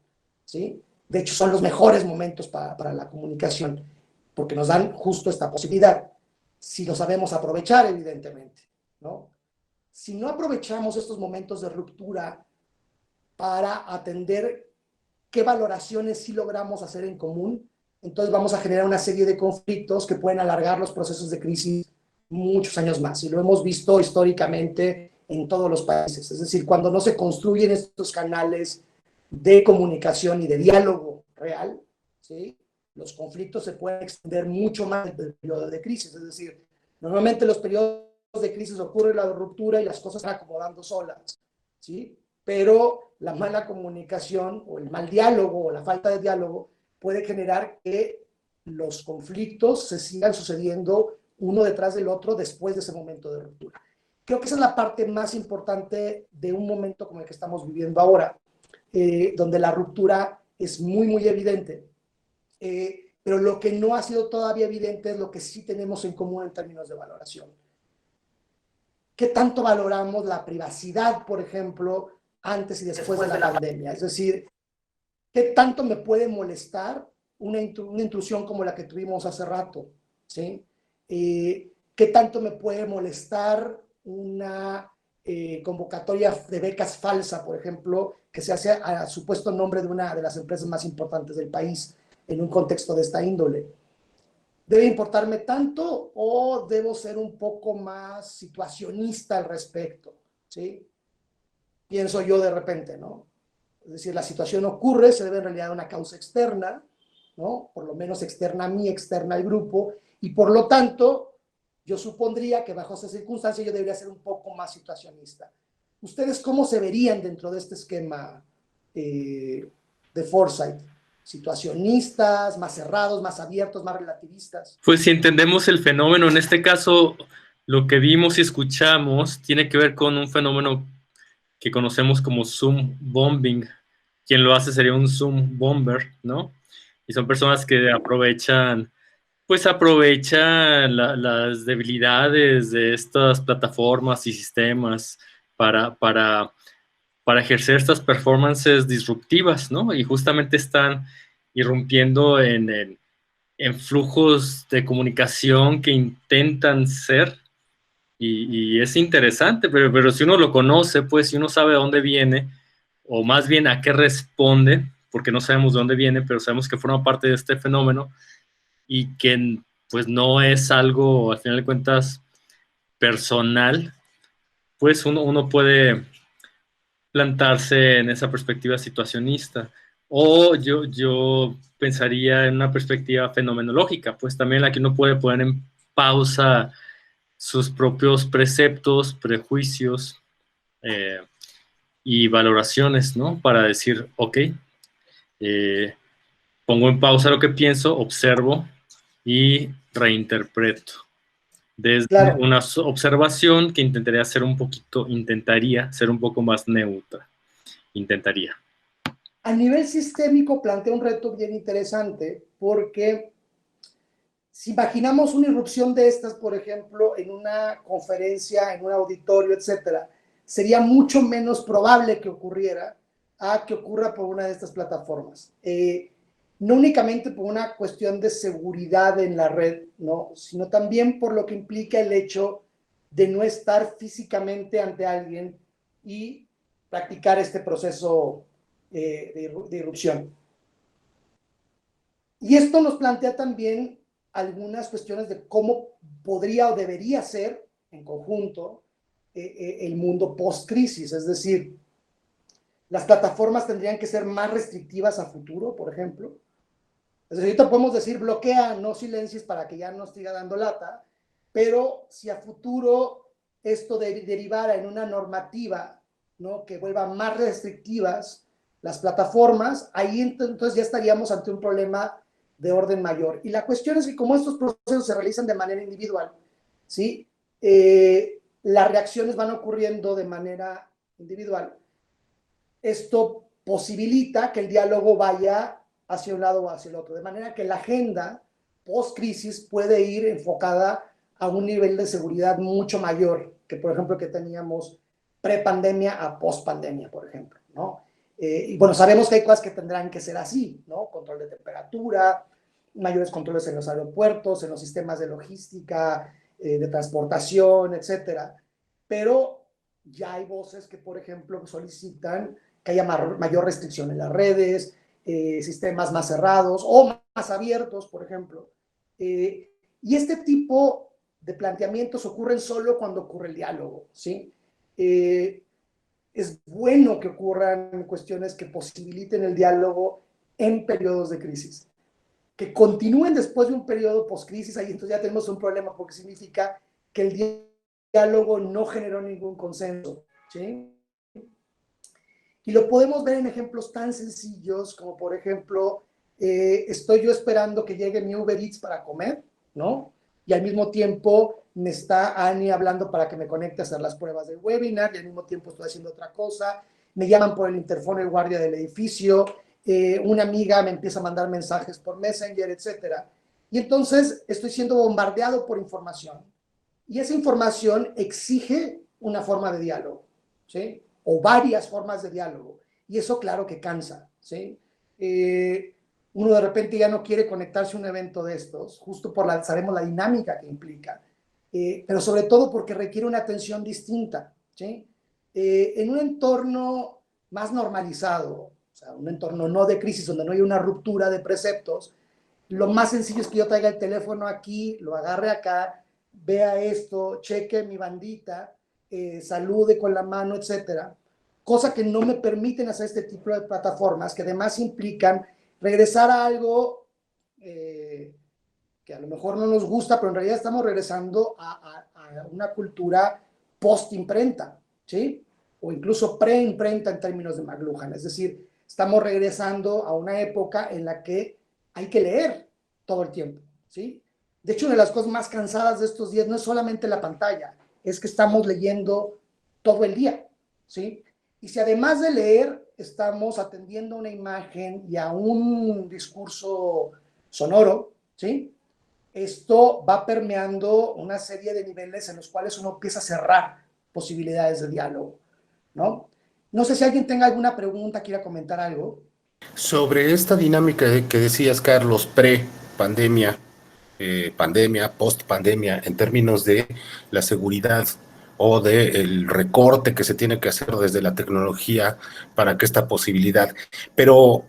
¿sí? De hecho, son los mejores momentos para la comunicación, porque nos dan justo esta posibilidad, si lo sabemos aprovechar, evidentemente, ¿no? Si no aprovechamos estos momentos de ruptura para atender qué valoraciones sí logramos hacer en común, entonces vamos a generar una serie de conflictos que pueden alargar los procesos de crisis muchos años más, y lo hemos visto históricamente en todos los países. Es decir, cuando no se construyen estos canales de comunicación y de diálogo real, ¿sí? Los conflictos se pueden extender mucho más del periodo de crisis. Es decir, normalmente los periodos de crisis ocurre la ruptura y las cosas se van acomodando solas, ¿sí? Pero la mala comunicación o el mal diálogo o la falta de diálogo puede generar que los conflictos se sigan sucediendo uno detrás del otro después de ese momento de ruptura. Creo que esa es la parte más importante de un momento como el que estamos viviendo ahora, donde la ruptura es muy, muy evidente. Pero lo que no ha sido todavía evidente es lo que sí tenemos en común en términos de valoración. ¿Qué tanto valoramos la privacidad, por ejemplo, antes y después de la pandemia? Es decir, ¿qué tanto me puede molestar una intrusión como la que tuvimos hace rato? ¿Sí? ¿Qué tanto me puede molestar una convocatoria de becas falsa, por ejemplo, que se hace a supuesto nombre de una de las empresas más importantes del país en un contexto de esta índole? ¿Debe importarme tanto o debo ser un poco más situacionista al respecto? ¿Sí? Pienso yo de repente, ¿no? Es decir, la situación ocurre, se debe en realidad a una causa externa, ¿no? Por lo menos externa a mí, externa al grupo, y por lo tanto, yo supondría que bajo esas circunstancias yo debería ser un poco más situacionista. ¿Ustedes cómo se verían dentro de este esquema de Foresight? ¿Situacionistas, más cerrados, más abiertos, más relativistas? Pues si entendemos el fenómeno, en este caso, lo que vimos y escuchamos tiene que ver con un fenómeno que conocemos como Zoom bombing. Quien lo hace sería un Zoom bomber, ¿no? Y son personas que aprovechan las debilidades de estas plataformas y sistemas para ejercer estas performances disruptivas, ¿no? Y justamente están irrumpiendo en flujos de comunicación que intentan ser, y es interesante, pero si uno lo conoce, pues si uno sabe de dónde viene, o más bien a qué responde, porque no sabemos de dónde viene, pero sabemos que forma parte de este fenómeno, y que pues no es algo, al final de cuentas, personal, pues uno puede plantarse en esa perspectiva situacionista. O yo pensaría en una perspectiva fenomenológica, pues también la que uno puede poner en pausa sus propios preceptos, prejuicios y valoraciones, ¿no? Para decir, ok, pongo en pausa lo que pienso, observo y reinterpreto. Desde Claro. una observación que intentaría ser un poco más neutra. Intentaría. A nivel sistémico plantea un reto bien interesante porque si imaginamos una irrupción de estas, por ejemplo, en una conferencia, en un auditorio, etcétera, sería mucho menos probable que ocurriera a que ocurra por una de estas plataformas. No únicamente por una cuestión de seguridad en la red, ¿no? Sino también por lo que implica el hecho de no estar físicamente ante alguien y practicar este proceso de irrupción. Y esto nos plantea también algunas cuestiones de cómo podría o debería ser en conjunto el mundo post-crisis, es decir, las plataformas tendrían que ser más restrictivas a futuro, por ejemplo. Es decir, ahorita podemos decir bloquea, no silencies para que ya no siga dando lata, pero si a futuro esto derivara en una normativa, ¿no?, que vuelva más restrictivas las plataformas, ahí entonces ya estaríamos ante un problema de orden mayor. Y la cuestión es que como estos procesos se realizan de manera individual, ¿sí? Las reacciones van ocurriendo de manera individual. Esto posibilita que el diálogo vaya hacia un lado o hacia el otro, de manera que la agenda post-crisis puede ir enfocada a un nivel de seguridad mucho mayor que, por ejemplo, que teníamos pre-pandemia a post-pandemia, por ejemplo, ¿no? Y bueno, sabemos que hay cosas que tendrán que ser así, ¿no? Control de temperatura, mayores controles en los aeropuertos, en los sistemas de logística, de transportación, etcétera. Pero ya hay voces que, por ejemplo, solicitan que haya mayor restricción en las redes, sistemas más cerrados o más abiertos, por ejemplo. Y este tipo de planteamientos ocurren solo cuando ocurre el diálogo, ¿sí? Es bueno que ocurran cuestiones que posibiliten el diálogo en periodos de crisis. Que continúen después de un periodo post-crisis, ahí entonces ya tenemos un problema porque significa que el diálogo no generó ningún consenso, ¿sí? Y lo podemos ver en ejemplos tan sencillos como, por ejemplo, estoy yo esperando que llegue mi Uber Eats para comer, ¿no? Y al mismo tiempo me está Ani hablando para que me conecte a hacer las pruebas del webinar, y al mismo tiempo estoy haciendo otra cosa. Me llaman por el interfono el guardia del edificio, una amiga me empieza a mandar mensajes por Messenger, etcétera. Y entonces estoy siendo bombardeado por información. Y esa información exige una forma de diálogo, ¿sí? O varias formas de diálogo. Y eso, claro, que cansa, ¿sí? Uno de repente ya no quiere conectarse a un evento de estos, justo sabemos la dinámica que implica, pero sobre todo porque requiere una atención distinta, ¿sí? En un entorno más normalizado, o sea, un entorno no de crisis, donde no hay una ruptura de preceptos, lo más sencillo es que yo traiga el teléfono aquí, lo agarre acá, vea esto, cheque mi bandita, salude con la mano, etcétera, cosa que no me permiten hacer este tipo de plataformas, que además implican regresar a algo que a lo mejor no nos gusta, pero en realidad estamos regresando a una cultura post-imprenta, ¿sí? O incluso pre-imprenta en términos de McLuhan, es decir, estamos regresando a una época en la que hay que leer todo el tiempo, ¿sí? De hecho, una de las cosas más cansadas de estos días no es solamente la pantalla, es que estamos leyendo todo el día, ¿sí? Y si además de leer estamos atendiendo a una imagen y a un discurso sonoro, ¿sí? Esto va permeando una serie de niveles en los cuales uno empieza a cerrar posibilidades de diálogo, ¿no? No sé si alguien tenga alguna pregunta, quiera comentar algo. Sobre esta dinámica que decías, Carlos, pre-pandemia, pandemia, post-pandemia, en términos de la seguridad o del recorte que se tiene que hacer desde la tecnología para que esta posibilidad. Pero,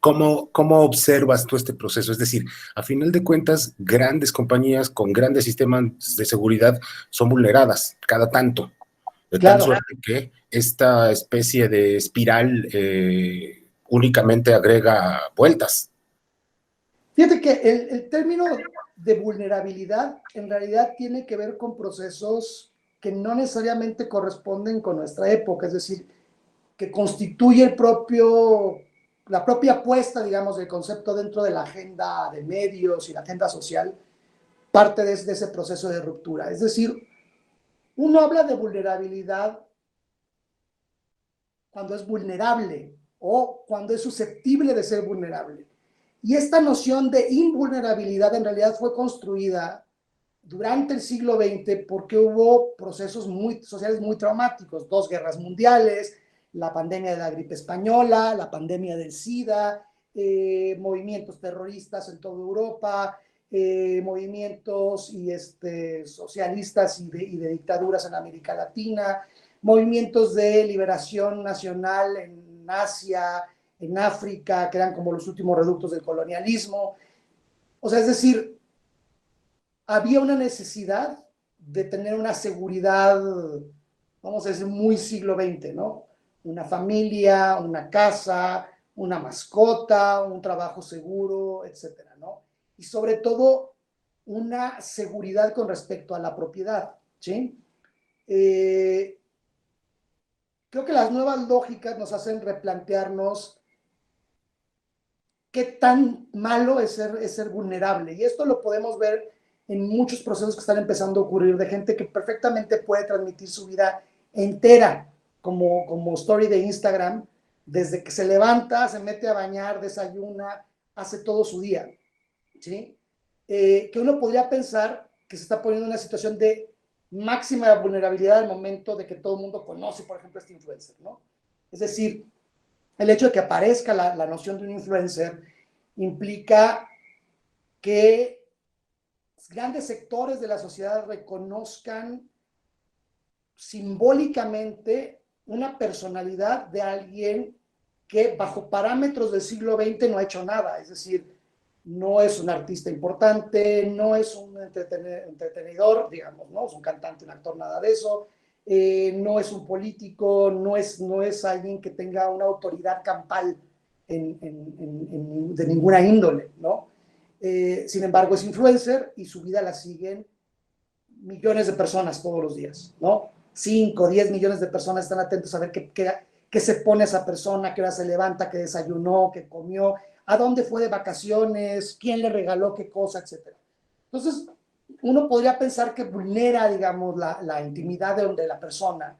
¿cómo observas tú este proceso? Es decir, a final de cuentas, grandes compañías con grandes sistemas de seguridad son vulneradas cada tanto, de tal Claro. suerte que esta especie de espiral únicamente agrega vueltas. Fíjate que el término de vulnerabilidad en realidad tiene que ver con procesos que no necesariamente corresponden con nuestra época, es decir, que constituye la propia apuesta, digamos, del concepto dentro de la agenda de medios y la agenda social, parte de ese proceso de ruptura. Es decir, uno habla de vulnerabilidad cuando es vulnerable o cuando es susceptible de ser vulnerable. Y esta noción de invulnerabilidad en realidad fue construida durante el siglo XX porque hubo procesos sociales muy traumáticos, 2 guerras mundiales, la pandemia de la gripe española, la pandemia del SIDA, movimientos terroristas en toda Europa, movimientos socialistas y de dictaduras en América Latina, movimientos de liberación nacional en Asia, en África, que eran como los últimos reductos del colonialismo. O sea, es decir, había una necesidad de tener una seguridad, vamos a decir, muy siglo XX, ¿no? Una familia, una casa, una mascota, un trabajo seguro, etcétera, ¿no? Y sobre todo, una seguridad con respecto a la propiedad, ¿sí? Creo que las nuevas lógicas nos hacen replantearnos qué tan malo es ser vulnerable. Y esto lo podemos ver en muchos procesos que están empezando a ocurrir de gente que perfectamente puede transmitir su vida entera como story de Instagram, desde que se levanta, se mete a bañar, desayuna, hace todo su día, ¿sí? Que uno podría pensar que se está poniendo en una situación de máxima vulnerabilidad al momento de que todo el mundo conoce, por ejemplo, este influencer, ¿no? Es decir, el hecho de que aparezca la noción de un influencer implica que grandes sectores de la sociedad reconozcan simbólicamente una personalidad de alguien que bajo parámetros del siglo XX no ha hecho nada, es decir, no es un artista importante, no es un entretenedor, digamos, no es un cantante, un actor, nada de eso, no es un político, no es alguien que tenga una autoridad campal de ninguna índole, ¿no? Sin embargo, es influencer y su vida la siguen millones de personas todos los días, ¿no? 5, 10 millones de personas están atentos a ver qué se pone esa persona, qué hora se levanta, qué desayunó, qué comió, a dónde fue de vacaciones, quién le regaló qué cosa, etc. Entonces, uno podría pensar que vulnera, digamos, la intimidad de la persona,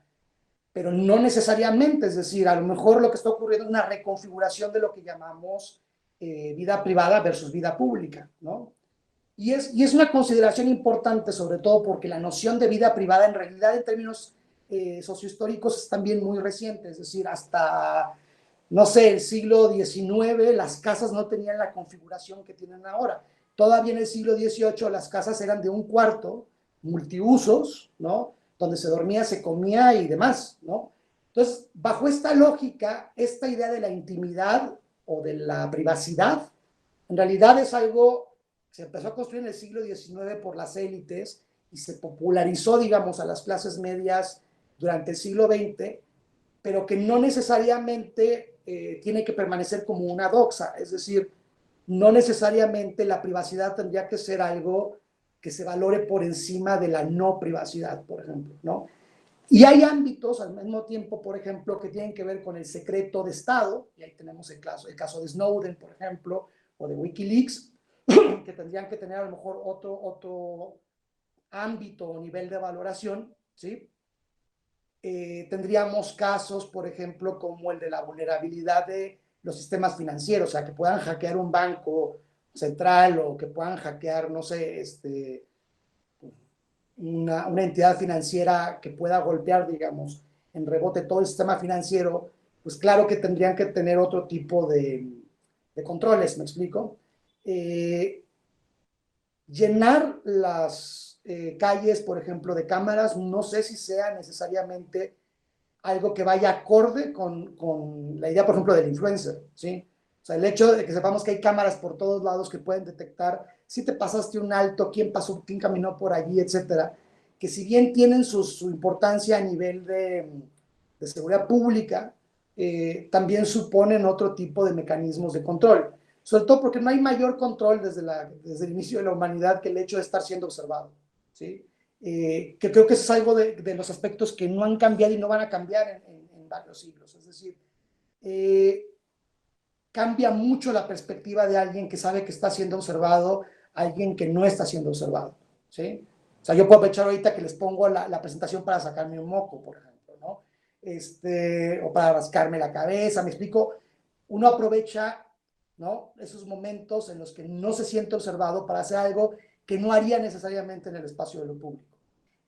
pero no necesariamente, es decir, a lo mejor lo que está ocurriendo es una reconfiguración de lo que llamamos vida privada versus vida pública, ¿no? Y es una consideración importante, sobre todo porque la noción de vida privada en realidad en términos sociohistóricos es también muy reciente, es decir, hasta, no sé, el siglo XIX las casas no tenían la configuración que tienen ahora. Todavía en el siglo XVIII las casas eran de un cuarto, multiusos, ¿no? Donde se dormía, se comía y demás, ¿no? Entonces, bajo esta lógica, esta idea de la intimidad o de la privacidad, en realidad es algo se empezó a construir en el siglo XIX por las élites y se popularizó, digamos, a las clases medias durante el siglo XX, pero que no necesariamente tiene que permanecer como una doxa, es decir, no necesariamente la privacidad tendría que ser algo que se valore por encima de la no privacidad, por ejemplo, ¿no? Y hay ámbitos al mismo tiempo, por ejemplo, que tienen que ver con el secreto de Estado, y ahí tenemos el caso de Snowden, por ejemplo, o de Wikileaks, que tendrían que tener a lo mejor otro ámbito o nivel de valoración, ¿sí? Tendríamos casos, por ejemplo, como el de la vulnerabilidad de los sistemas financieros, o sea, que puedan hackear un banco central o que puedan hackear, no sé, una entidad financiera que pueda golpear, digamos, en rebote todo el sistema financiero, pues claro que tendrían que tener otro tipo de controles, ¿me explico? Llenar las calles, por ejemplo, de cámaras, no sé si sea necesariamente algo que vaya acorde con la idea, por ejemplo, del influencer, ¿sí? O sea, el hecho de que sepamos que hay cámaras por todos lados que pueden detectar si te pasaste un alto, quién pasó, quién caminó por allí, etcétera, que si bien tienen su importancia a nivel de seguridad pública, también suponen otro tipo de mecanismos de control, sobre todo porque no hay mayor control desde el inicio de la humanidad que el hecho de estar siendo observado, ¿sí? Que creo que es algo de los aspectos que no han cambiado y no van a cambiar en varios siglos. Es decir, cambia mucho la perspectiva de alguien que sabe que está siendo observado a alguien que no está siendo observado, ¿sí? O sea, yo puedo aprovechar ahorita que les pongo la presentación para sacarme un moco, por ejemplo, ¿no? O para rascarme la cabeza, me explico. Uno aprovecha, ¿no?, esos momentos en los que no se siente observado para hacer algo que no haría necesariamente en el espacio de lo público.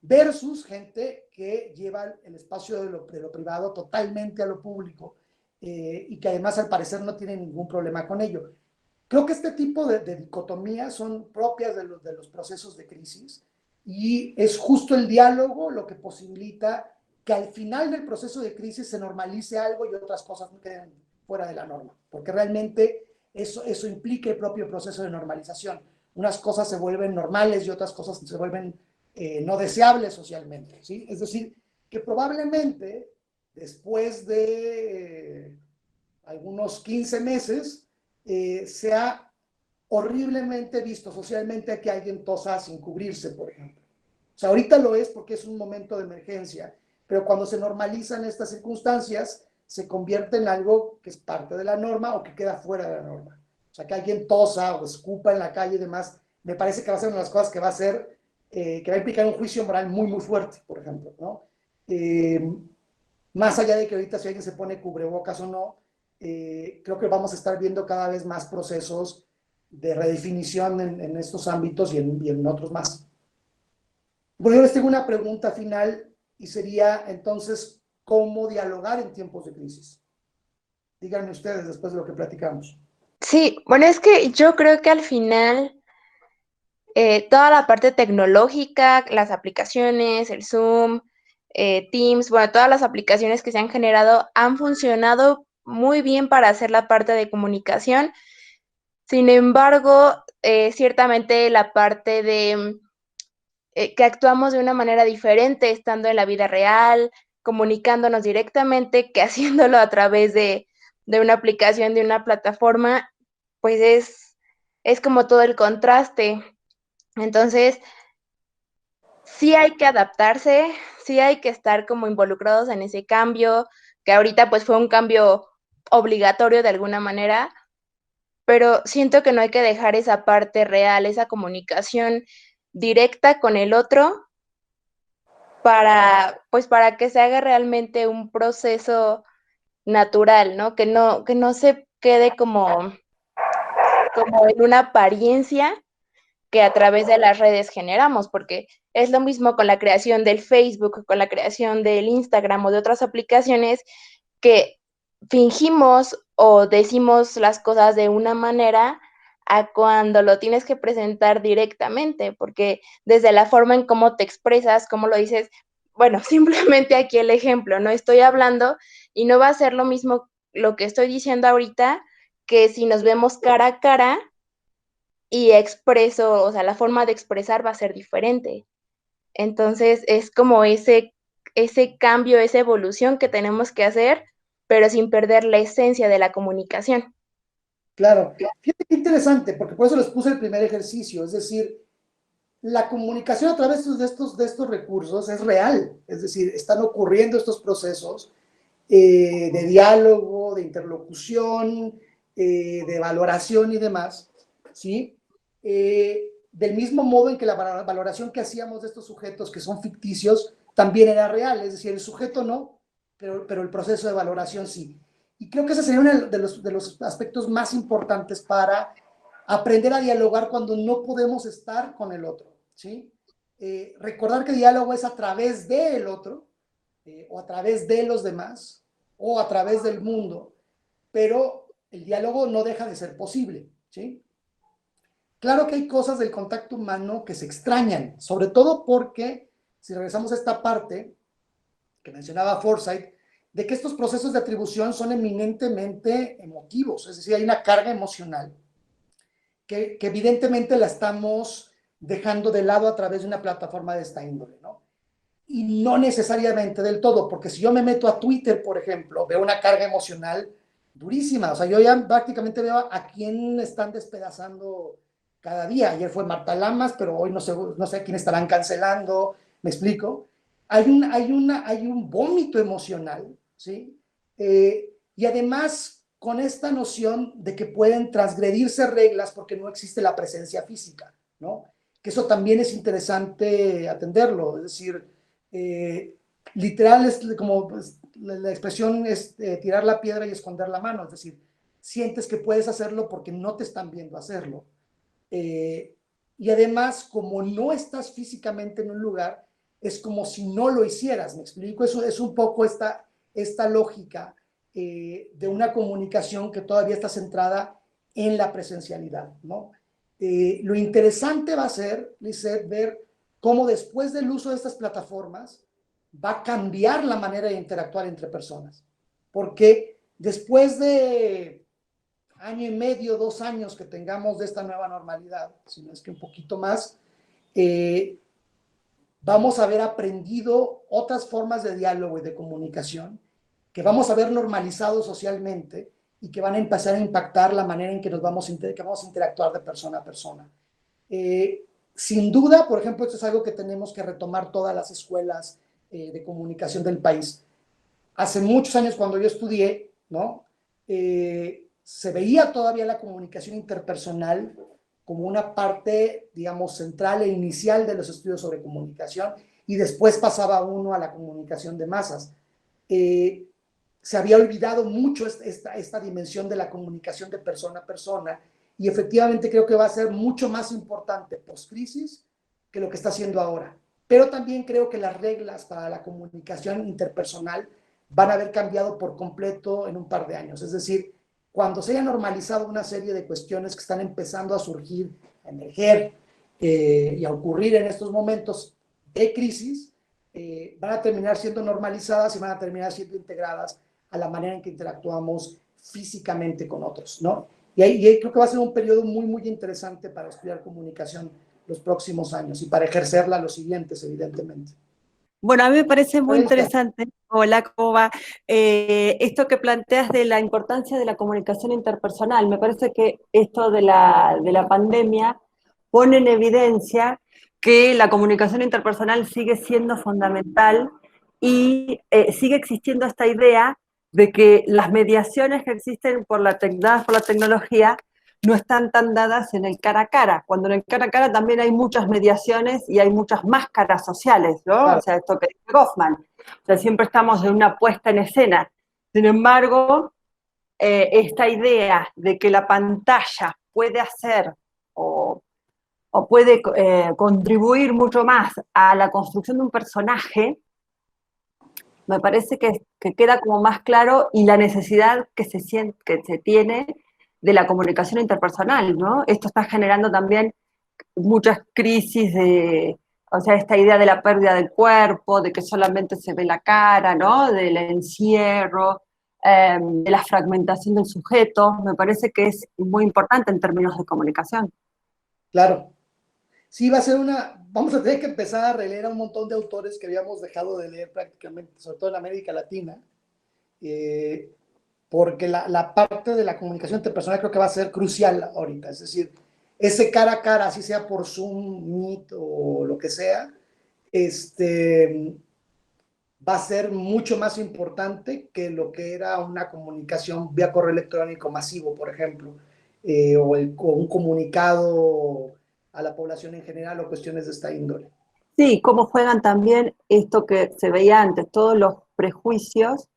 Versus gente que lleva el espacio de lo privado totalmente a lo público y que además al parecer no tiene ningún problema con ello. Creo que este tipo de dicotomías son propias de los procesos de crisis y es justo el diálogo lo que posibilita que al final del proceso de crisis se normalice algo y otras cosas no queden fuera de la norma, porque realmente eso implica el propio proceso de normalización. Unas cosas se vuelven normales y otras cosas se vuelven no deseables socialmente, ¿sí? Es decir, que probablemente después de algunos 15 meses sea horriblemente visto socialmente que alguien tosa sin cubrirse, por ejemplo. O sea, ahorita lo es porque es un momento de emergencia, pero cuando se normalizan estas circunstancias, se convierte en algo que es parte de la norma o que queda fuera de la norma. O sea, que alguien tosa o escupa en la calle y demás, me parece que va a ser una de las cosas que va a ser, que va a implicar un juicio moral muy, muy fuerte, por ejemplo, ¿no? Más allá de que ahorita si alguien se pone cubrebocas o no, creo que vamos a estar viendo cada vez más procesos de redefinición en estos ámbitos y en otros más. Bueno, yo les tengo una pregunta final y sería entonces, ¿cómo dialogar en tiempos de crisis? Díganme ustedes después de lo que platicamos. Sí, bueno, es que yo creo que al final toda la parte tecnológica, las aplicaciones, el Zoom, Teams, bueno, todas las aplicaciones que se han generado han funcionado muy bien para hacer la parte de comunicación. Sin embargo, ciertamente la parte de que actuamos de una manera diferente estando en la vida real, comunicándonos directamente, que haciéndolo a través de una aplicación, de una plataforma, pues es como todo el contraste. Entonces, sí hay que adaptarse, sí hay que estar como involucrados en ese cambio, que ahorita pues fue un cambio obligatorio de alguna manera, pero siento que no hay que dejar esa parte real, esa comunicación directa con el otro para que se haga realmente un proceso natural, ¿no? Que no se quede como en una apariencia que a través de las redes generamos, porque es lo mismo con la creación del Facebook, con la creación del Instagram o de otras aplicaciones que fingimos o decimos las cosas de una manera a cuando lo tienes que presentar directamente, porque desde la forma en cómo te expresas, cómo lo dices, bueno, simplemente aquí el ejemplo, no estoy hablando y no va a ser lo mismo lo que estoy diciendo ahorita que si nos vemos cara a cara y expreso, o sea, la forma de expresar va a ser diferente. Entonces, es como ese cambio, esa evolución que tenemos que hacer, pero sin perder la esencia de la comunicación. Claro, fíjate qué interesante, porque por eso les puse el primer ejercicio, es decir, la comunicación a través de estos recursos es real, es decir, están ocurriendo estos procesos de diálogo, de interlocución, de valoración y demás, ¿sí? Del mismo modo en que la valoración que hacíamos de estos sujetos que son ficticios también era real, es decir, el sujeto no, pero el proceso de valoración sí. Y creo que ese sería uno de los aspectos más importantes para aprender a dialogar cuando no podemos estar con el otro, ¿sí? Recordar que el diálogo es a través del otro, o a través de los demás, o a través del mundo, pero el diálogo no deja de ser posible, ¿sí? Claro que hay cosas del contacto humano que se extrañan, sobre todo porque, si regresamos a esta parte que mencionaba Forsyth, de que estos procesos de atribución son eminentemente emotivos, es decir, hay una carga emocional que evidentemente la estamos dejando de lado a través de una plataforma de esta índole, ¿no? Y no necesariamente del todo, porque si yo me meto a Twitter, por ejemplo, veo una carga emocional durísima, o sea, yo ya prácticamente veo a quién están despedazando cada día. Ayer fue Marta Lamas, pero hoy no sé a quién estarán cancelando, ¿me explico? Hay un vómito emocional, ¿sí? Y además con esta noción de que pueden transgredirse reglas porque no existe la presencia física, ¿no? Que eso también es interesante atenderlo, es decir, literal es como pues, la expresión es tirar la piedra y esconder la mano, es decir, sientes que puedes hacerlo porque no te están viendo hacerlo. Y además, como no estás físicamente en un lugar, es como si no lo hicieras, ¿me explico? Eso es un poco esta lógica de una comunicación que todavía está centrada en la presencialidad, ¿no? Lo interesante va a ser, Lisette, ver cómo después del uso de estas plataformas va a cambiar la manera de interactuar entre personas. Porque después de año y medio, 2 años que tengamos de esta nueva normalidad, si no es que un poquito más, vamos a haber aprendido otras formas de diálogo y de comunicación que vamos a ver normalizado socialmente y que van a empezar a impactar la manera en que vamos a interactuar de persona a persona. Sin duda, por ejemplo, esto es algo que tenemos que retomar todas las escuelas de comunicación del país. Hace muchos años, cuando yo estudié, ¿no? Se veía todavía la comunicación interpersonal como una parte, digamos, central e inicial de los estudios sobre comunicación, y después pasaba uno a la comunicación de masas. Se había olvidado mucho esta dimensión de la comunicación de persona a persona, y efectivamente creo que va a ser mucho más importante post-crisis que lo que está haciendo ahora. Pero también creo que las reglas para la comunicación interpersonal van a haber cambiado por completo en un par de años. Es decir, cuando se haya normalizado una serie de cuestiones que están empezando a surgir, a emerger y a ocurrir en estos momentos de crisis, van a terminar siendo normalizadas y van a terminar siendo integradas a la manera en que interactuamos físicamente con otros, ¿no? Y ahí creo que va a ser un periodo muy, muy interesante para estudiar comunicación los próximos años y para ejercerla los siguientes, evidentemente. Bueno, a mí me parece muy Pregunta. interesante, hola, ¿cómo va? Esto que planteas de la importancia de la comunicación interpersonal. Me parece que esto de la pandemia pone en evidencia que la comunicación interpersonal sigue siendo fundamental y sigue existiendo esta idea de que las mediaciones que existen dadas por la tecnología no están tan dadas en el cara a cara, cuando en el cara a cara también hay muchas mediaciones y hay muchas máscaras sociales, ¿no? Claro. O sea, esto que dice Goffman. O sea, siempre estamos en una puesta en escena. Sin embargo, esta idea de que la pantalla puede hacer o puede contribuir mucho más a la construcción de un personaje, me parece que queda como más claro, y la necesidad que se tiene de la comunicación interpersonal, ¿no? Esto está generando también muchas crisis o sea, esta idea de la pérdida del cuerpo, de que solamente se ve la cara, ¿no? Del encierro, de la fragmentación del sujeto, me parece que es muy importante en términos de comunicación. Claro. Sí, va a ser vamos a tener que empezar a releer a un montón de autores que habíamos dejado de leer prácticamente, sobre todo en América Latina, porque la parte de la comunicación interpersonal creo que va a ser crucial ahorita, es decir, ese cara a cara, así sea por Zoom, Meet o lo que sea, va a ser mucho más importante que lo que era una comunicación vía correo electrónico masivo, por ejemplo. o un comunicado a la población en general o cuestiones de esta índole. Sí, cómo juegan también esto que se veía antes, todos los prejuicios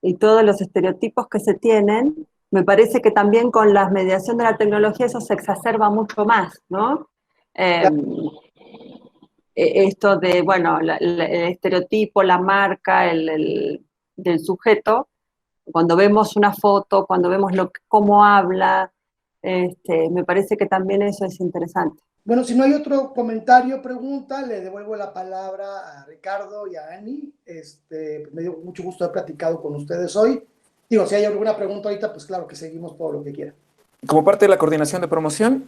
y todos los estereotipos que se tienen. Me parece que también con la mediación de la tecnología eso se exacerba mucho más, ¿no? Esto de, bueno, el estereotipo, la marca, del sujeto, cuando vemos una foto, cuando vemos cómo habla, me parece que también eso es interesante. Bueno, si no hay otro comentario, pregunta, le devuelvo la palabra a Ricardo y a Ani. Me dio mucho gusto haber platicado con ustedes hoy. Digo, si hay alguna pregunta ahorita, pues claro que seguimos todo lo que quieran. Como parte de la coordinación de promoción,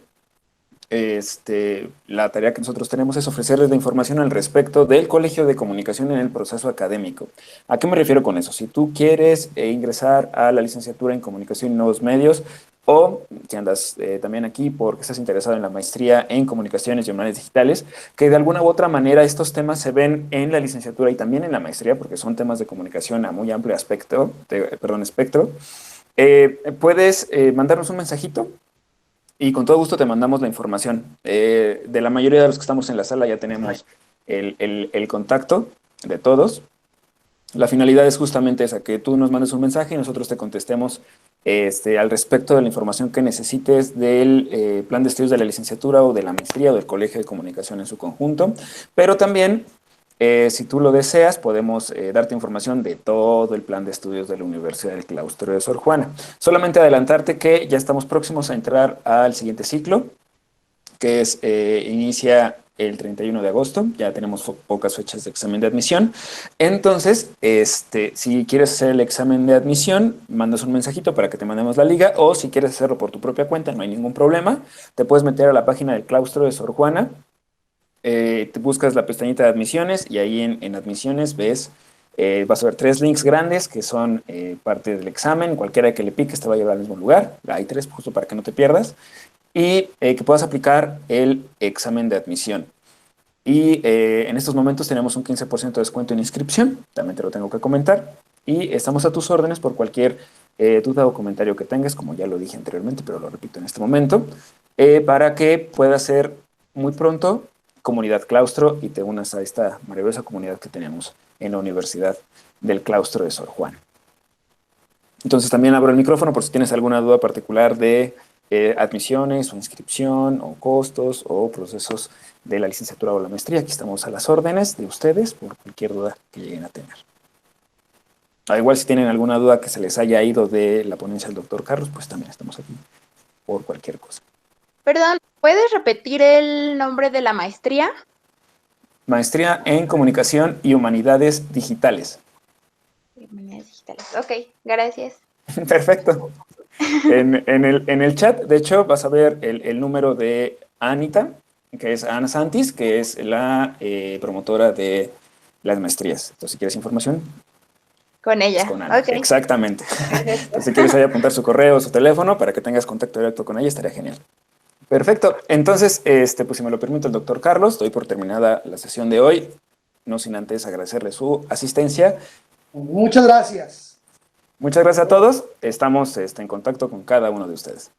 la tarea que nosotros tenemos es ofrecerles la información al respecto del Colegio de Comunicación en el proceso académico. ¿A qué me refiero con eso? Si tú quieres ingresar a la licenciatura en Comunicación y Nuevos Medios, o si andas también aquí porque estás interesado en la maestría en Comunicaciones y Humanidades Digitales, que de alguna u otra manera estos temas se ven en la licenciatura y también en la maestría, porque son temas de comunicación a muy amplio espectro, puedes mandarnos un mensajito y con todo gusto te mandamos la información. De la mayoría de los que estamos en la sala ya tenemos el contacto de todos. La finalidad es justamente esa, que tú nos mandes un mensaje y nosotros te contestemos al respecto de la información que necesites del plan de estudios de la licenciatura o de la maestría o del Colegio de Comunicación en su conjunto. Pero también, si tú lo deseas, podemos darte información de todo el plan de estudios de la Universidad del Claustro de Sor Juana. Solamente adelantarte que ya estamos próximos a entrar al siguiente ciclo, que es inicia el 31 de agosto, ya tenemos pocas fechas de examen de admisión. Entonces, si quieres hacer el examen de admisión, mandas un mensajito para que te mandemos la liga, o si quieres hacerlo por tu propia cuenta, no hay ningún problema. Te puedes meter a la página del Claustro de Sor Juana, te buscas la pestañita de admisiones y ahí en admisiones ves, vas a ver 3 links grandes que son parte del examen. Cualquiera que le piques te va a llevar al mismo lugar. Hay 3 justo para que no te pierdas. Y que puedas aplicar el examen de admisión. Y en estos momentos tenemos un 15% de descuento en inscripción, también te lo tengo que comentar. Y estamos a tus órdenes por cualquier duda o comentario que tengas, como ya lo dije anteriormente, pero lo repito en este momento, para que puedas ser muy pronto Comunidad Claustro y te unas a esta maravillosa comunidad que tenemos en la Universidad del Claustro de Sor Juana. Entonces también abro el micrófono por si tienes alguna duda particular de admisiones o inscripción o costos o procesos de la licenciatura o la maestría. Aquí estamos a las órdenes de ustedes por cualquier duda que lleguen a tener. Al igual, si tienen alguna duda que se les haya ido de la ponencia del doctor Carlos, pues también estamos aquí por cualquier cosa. Perdón, ¿puedes repetir el nombre de la maestría? Maestría en Comunicación y Humanidades Digitales. Humanidades Digitales. Ok, gracias. Perfecto. En el chat, de hecho, vas a ver el número de Anita, que es Ana Santis, que es la promotora de las maestrías. Entonces, si quieres información, con ella. Con Ana. Okay. Exactamente. Entonces, si quieres ahí apuntar su correo o su teléfono para que tengas contacto directo con ella, estaría genial. Perfecto. Entonces, pues si me lo permite el doctor Carlos, doy por terminada la sesión de hoy, no sin antes agradecerle su asistencia. Muchas gracias. Muchas gracias a todos. Estamos en contacto con cada uno de ustedes.